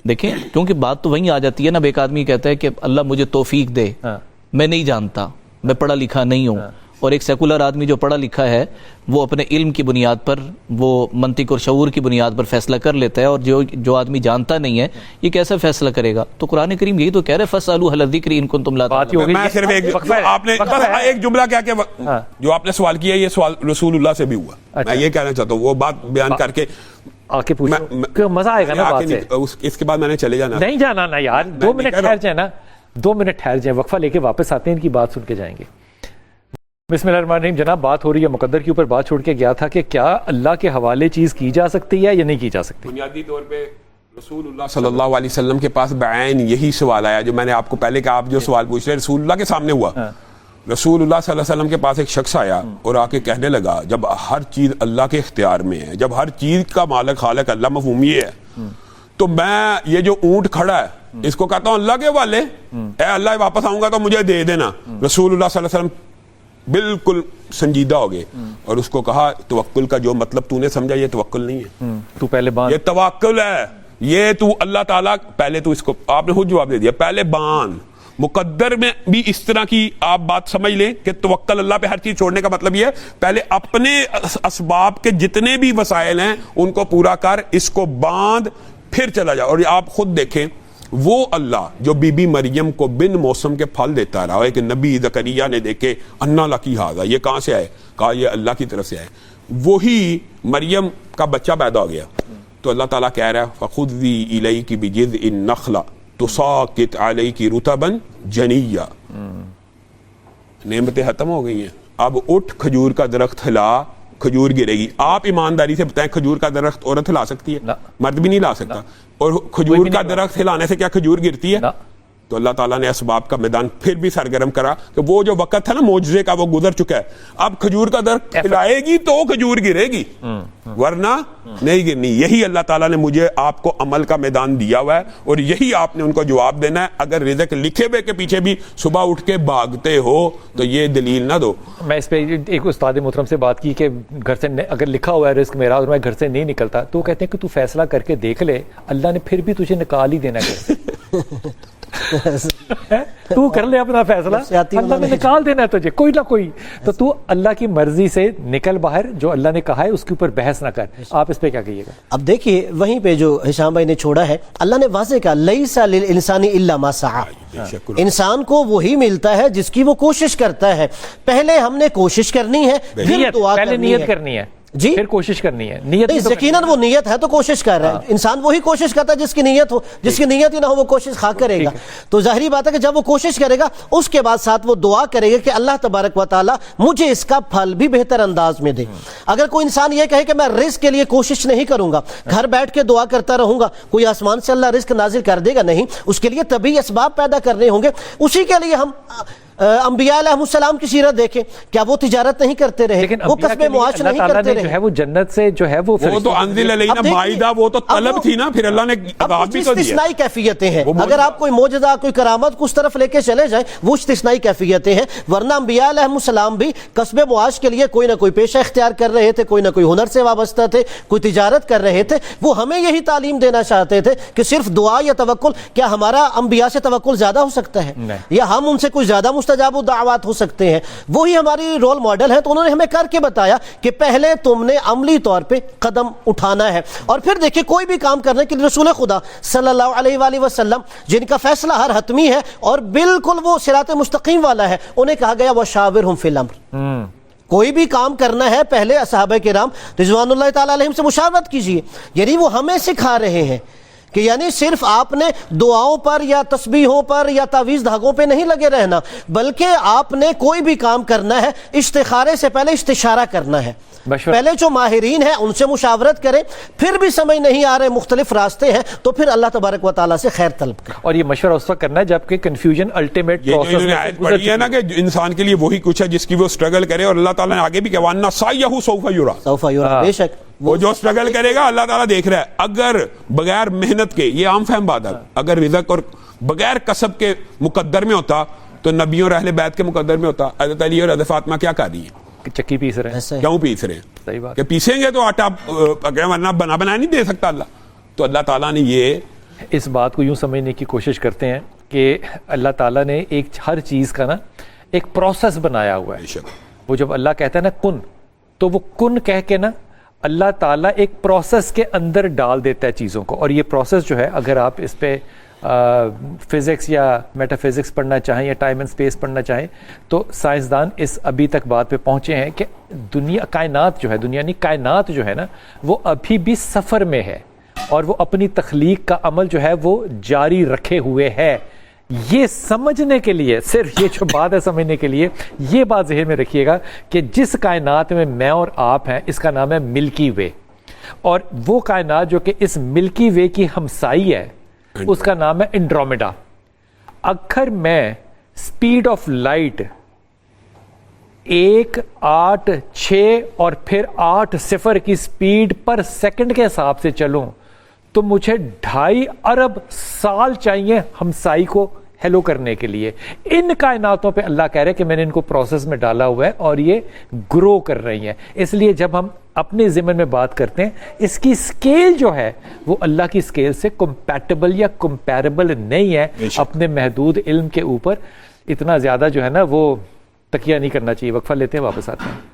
دیکھیں, کیونکہ بات تو وہیں آ جاتی ہے نا, ایک آدمی کہتا ہے کہ اللہ مجھے توفیق دے, میں نہیں جانتا, میں پڑھا لکھا نہیں ہوں. اور ایک سیکولر آدمی جو پڑھا لکھا ہے وہ اپنے علم کی بنیاد پر, وہ منطق اور شعور کی بنیاد پر فیصلہ کر لیتا ہے, اور جو آدمی جانتا نہیں ہے یہ کیسا فیصلہ کرے گا؟ تو قرآن کریم یہی تو کہہ رہے فَاسْأَلُوا أَهْلَ الذِّكْرِ إِن كُنتُمْ لَا تَعْلَمُونَ. میں صرف ایک جملہ کیا کہ جو آپ نے سوال کیا یہ سوال رسول اللہ سے بھی ہوا. میں یہ کہنا چاہتا ہوں, وہ بات بیان کر کے آکے پوچھو, مزہ آئے گا نا بات سے. اس کے بعد میں نے چلے جانا. نہیں جانا نا یار, 2 منٹ ٹھہر جائیں نا, 2 منٹ ٹھہر جائیں, وقفہ لے کے واپس آتے ہیں, ان کی بات سن کے جائیں گے. بسم اللہ الرحمن الرحیم. جناب بات ہو رہی ہے مقدر کے اوپر, بات چھوڑ کے گیا تھا کہ کیا اللہ کے حوالے چیز کی جا سکتی ہے یا نہیں کی جا سکتی؟ بنیادی طور پہ رسول اللہ صلی اللہ علیہ وسلم کے پاس بعین یہی سوال آیا جو میں نے آپ کو پہلے کہا. آپ جو سوال پوچھ رہے ہیں رسول اللہ کے سامنے ہوا. رسول اللہ صلی اللہ علیہ وسلم کے پاس ایک شخص آیا اور آ کے کہنے لگا, جب ہر چیز اللہ کے اختیار میں ہے, جب ہر چیز کا مالک خالق اللہ مفہوم یہ ہے, تو میں یہ جو اونٹ کھڑا ہے اس کو کہتا ہوں اللہ کے حوالے, اے اللہ واپس آؤں گا تو مجھے دے دینا. رسول اللہ صلی اللہ علیہ وسلم بالکل سنجیدہ ہو گئے اور اس کو کہا توکل کا جو مطلب تو نے سمجھا یہ توکل نہیں ہے, تو پہلے باندھ, یہ توکل ہے. یہ تو اللہ تعالیٰ پہلے تو اس کو آپ نے خود جواب دے دیا, پہلے باندھ. مقدر میں بھی اس طرح کی آپ بات سمجھ لیں کہ توکل اللہ پہ ہر چیز چھوڑنے کا مطلب یہ ہے پہلے اپنے اسباب کے جتنے بھی وسائل ہیں ان کو پورا کر, اس کو باندھ, پھر چلا جا. اور آپ خود دیکھیں وہ اللہ جو بی بی مریم کو بن موسم کے پھل دیتا رہا, ایک نبی زکریا نے دیکھے انا لکی ھذا, یہ کہاں سے آئے؟ کہا یہ اللہ کی طرف سے آئے. وہی مریم کا بچہ پیدا ہو گیا تو اللہ تعالیٰ کہہ رہا ہے فخذی الیک بجذع النخلہ تساقط علیک رطبا جنیا. نعمتیں ختم ہو گئی ہیں, اب اٹھ کھجور کا درخت ہلا, کھجور گرے گی. آپ ایمانداری سے بتائیں کھجور کا درخت عورت ہلا سکتی ہے؟ مرد بھی نہیں لا سکتا. اور کھجور کا درخت ہلانے سے کیا کھجور گرتی ہے؟ تو اللہ تعالیٰ نے اسباب کا میدان پھر بھی سرگرم کرا کہ وہ جو وقت تھا نا معجزے کا وہ گزر چکا ہے. اب کھجور کا درخت ہلائے گی تو کھجور گرے گی, ورنہ نہیں گرنی. یہی اللہ تعالیٰ نے مجھے آپ کو عمل کا میدان دیا ہوا ہے اور یہی آپ نے ان کو جواب دینا ہے. اگر رزق لکھے ہوئے کے پیچھے بھی صبح اٹھ کے بھاگتے ہو تو یہ دلیل نہ دو. میں اس پہ ایک استاد محترم سے بات کی کہ گھر سے اگر لکھا ہوا ہے رزق میرا اور میں گھر سے نہیں نکلتا, تو وہ کہتے ہیں کہ تو فیصلہ کر کے دیکھ لے, اللہ نے پھر بھی تجھے نکال ہی دینا ہے. تو کر لے اپنا فیصلہ, اللہ نے نکال دینا ہے تجھے کوئی نہ کوئی. تو اللہ کی مرضی سے نکل باہر, جو اللہ نے کہا ہے اس کے اوپر بحث نہ کر. آپ اس پہ کیا کہیے گا؟ اب دیکھیے وہیں پہ جو ہشام بھائی نے چھوڑا ہے, اللہ نے واضح کہا لیس للانسان الا ما سعی, انسان کو وہی ملتا ہے جس کی وہ کوشش کرتا ہے. پہلے ہم نے کوشش کرنی ہے, پھر دعا پہلے نیت کرنی ہے, جی پھر کوشش کرنی ہے. نیت یقیناً وہ نیت ہے تو کوشش کر رہا ہے. انسان وہی کوشش کرتا ہے جس کی نیت ہو, جس کی نیت ہی نہ ہو وہ کوشش خاک کرے گا. تو ظاہری بات ہے کہ جب وہ کوشش کرے گا اس کے بعد ساتھ وہ دعا کرے گا کہ اللہ تبارک و تعالی مجھے اس کا پھل بھی بہتر انداز میں دے. اگر کوئی انسان یہ کہے کہ میں رزق کے لیے کوشش نہیں کروں گا, گھر بیٹھ کے دعا کرتا رہوں گا, کوئی آسمان سے اللہ رزق نازل کر دے گا؟ نہیں, اس کے لیے طبعی اسباب پیدا کرنے ہوں گے. اسی کے لیے ہم انبیاء علیہ السلام کی سیرت دیکھیں, کیا وہ تجارت نہیں کرتے رہے, وہ کسب معاش نہیں کرتے رہے؟ جو ہے وہ جنت سے جو ہے وہ تو انزل علینا مائدہ, وہ تو طلب تھی نا, پھر اللہ نے عذاب بھی تو دیا. استثنائی کیفیتیں ہیں. اگر آپ کوئی معجزہ کوئی کرامت کو اس طرف لے کے چلے جائیں وہ استثنائی کیفیتیں ہیں, ورنہ انبیاء علیہ السلام بھی کسب معاش کے لیے کوئی نہ کوئی پیشہ اختیار کر رہے تھے, کوئی نہ کوئی ہنر سے وابستہ تھے, کوئی تجارت کر رہے تھے. وہ ہمیں یہی تعلیم دینا چاہتے تھے کہ صرف دعا یا توکل, کیا ہمارا انبیاء سے توکل زیادہ ہو سکتا ہے یا ہم ان سے کوئی زیادہ مستجاب الدعوات ہو سکتے ہیں؟ وہی ہماری رول ماڈل ہے. تو انہوں نے ہمیں کر کے بتایا کہ پہلے تم نے عملی طور پہ قدم اٹھانا ہے, اور پھر دیکھیں کوئی بھی کام کرنے کے لیے رسول خدا صلی اللہ علیہ وآلہ وسلم جن کا فیصلہ ہر حتمی ہے اور بالکل وہ صراط مستقیم والا ہے, انہیں کہا گیا وشاورہم فی الامر. کوئی بھی کام کرنا ہے پہلے صحابہ کرام رضوان اللہ تعالی علیہم سے مشاورت کیجیے. یعنی وہ ہمیں سکھا رہے ہیں کہ یعنی صرف آپ نے دعاؤں پر یا تسبیحوں پر یا تعویذ دھاگوں پہ نہیں لگے رہنا، بلکہ آپ نے کوئی بھی کام کرنا ہے استخارے سے پہلے استشارہ کرنا ہے، پہلے جو ماہرین ہیں ان سے مشاورت کریں، پھر بھی سمجھ نہیں آ رہے مختلف راستے ہیں تو پھر اللہ تبارک و تعالیٰ سے خیر طلب کریں۔ اور یہ مشورہ اس وقت کرنا ہے جبکہ کنفیوژن الٹیمیٹ یہ جو انہوں نے آیت پڑھی ہے نا کہ انسان کے لیے وہی کچھ ہے جس کی وہ سٹرگل کرے، اور اللہ تعالیٰ نے آگے بھی کہا وَأَنَّ سَعْيَهُ سَوْفَ يُرَىٰ، سوف یرا، بے شک وہ جو سٹرگل کرے گا اللہ تعالیٰ دیکھ رہا ہے۔ اگر بغیر محنت کے، یہ عام فہم بات ہے، اگر رزق اور بغیر کسب کے مقدر میں ہوتا تو نبیوں اور اہل بیت کے مقدر میں ہوتا۔ حضرت علی اور حضرت فاطمہ کیا کر رہی ہیں؟ چکی پیس رہے ہیں، ایسا ہے۔ کیوں پیس رہے ہیں؟ صحیح بات، کہ پیسیں گے تو آٹا ورنہ بنا نہیں دے سکتا اللہ۔ تو اللہ تعالیٰ نے یہ اس بات کو یوں سمجھنے کی کوشش کرتے ہیں کہ اللہ تعالیٰ نے ایک ہر چیز کا نا ایک پروسیس بنایا ہوا ہے۔ بے شک وہ جب اللہ کہتا ہے نا کن، تو وہ کن کہہ کے نا اللہ تعالیٰ ایک پروسیس کے اندر ڈال دیتا ہے چیزوں کو، اور یہ پروسیس جو ہے اگر آپ اس پہ فزکس یا میٹا فزکس پڑھنا چاہیں یا ٹائم اینڈ اسپیس پڑھنا چاہیں تو سائنسدان اس ابھی تک بات پہ پہنچے ہیں کہ دنیا کائنات جو ہے، دنیا نہیں کائنات جو ہے نا وہ ابھی بھی سفر میں ہے، اور وہ اپنی تخلیق کا عمل جو ہے وہ جاری رکھے ہوئے ہے۔ یہ سمجھنے کے لیے، صرف یہ جو بات ہے سمجھنے کے لیے یہ بات ذہن میں رکھیے گا کہ جس کائنات میں میں اور آپ ہیں اس کا نام ہے ملکی وے، اور وہ کائنات جو کہ اس ملکی وے کی ہمسائی ہے اس کا نام ہے انڈرومیڈا۔ اگر میں سپیڈ آف لائٹ 1 8 6 اور پھر 8 0 کی سپیڈ پر سیکنڈ کے حساب سے چلوں تو مجھے 2.5 ارب سال چاہیے ہمسائی کو ہیلو کرنے کے لیے۔ ان کائناتوں پہ اللہ کہہ رہے ہیں کہ میں نے ان کو پروسیس میں ڈالا ہوا ہے اور یہ گرو کر رہی ہیں۔ اس لیے جب ہم اپنے ضمن میں بات کرتے ہیں اس کی سکیل جو ہے وہ اللہ کی سکیل سے کمپیٹیبل یا کمپیریبل نہیں ہے۔ اپنے محدود علم کے اوپر اتنا زیادہ جو ہے نا وہ تکیہ نہیں کرنا چاہیے۔ وقفہ لیتے ہیں، واپس آتے ہیں۔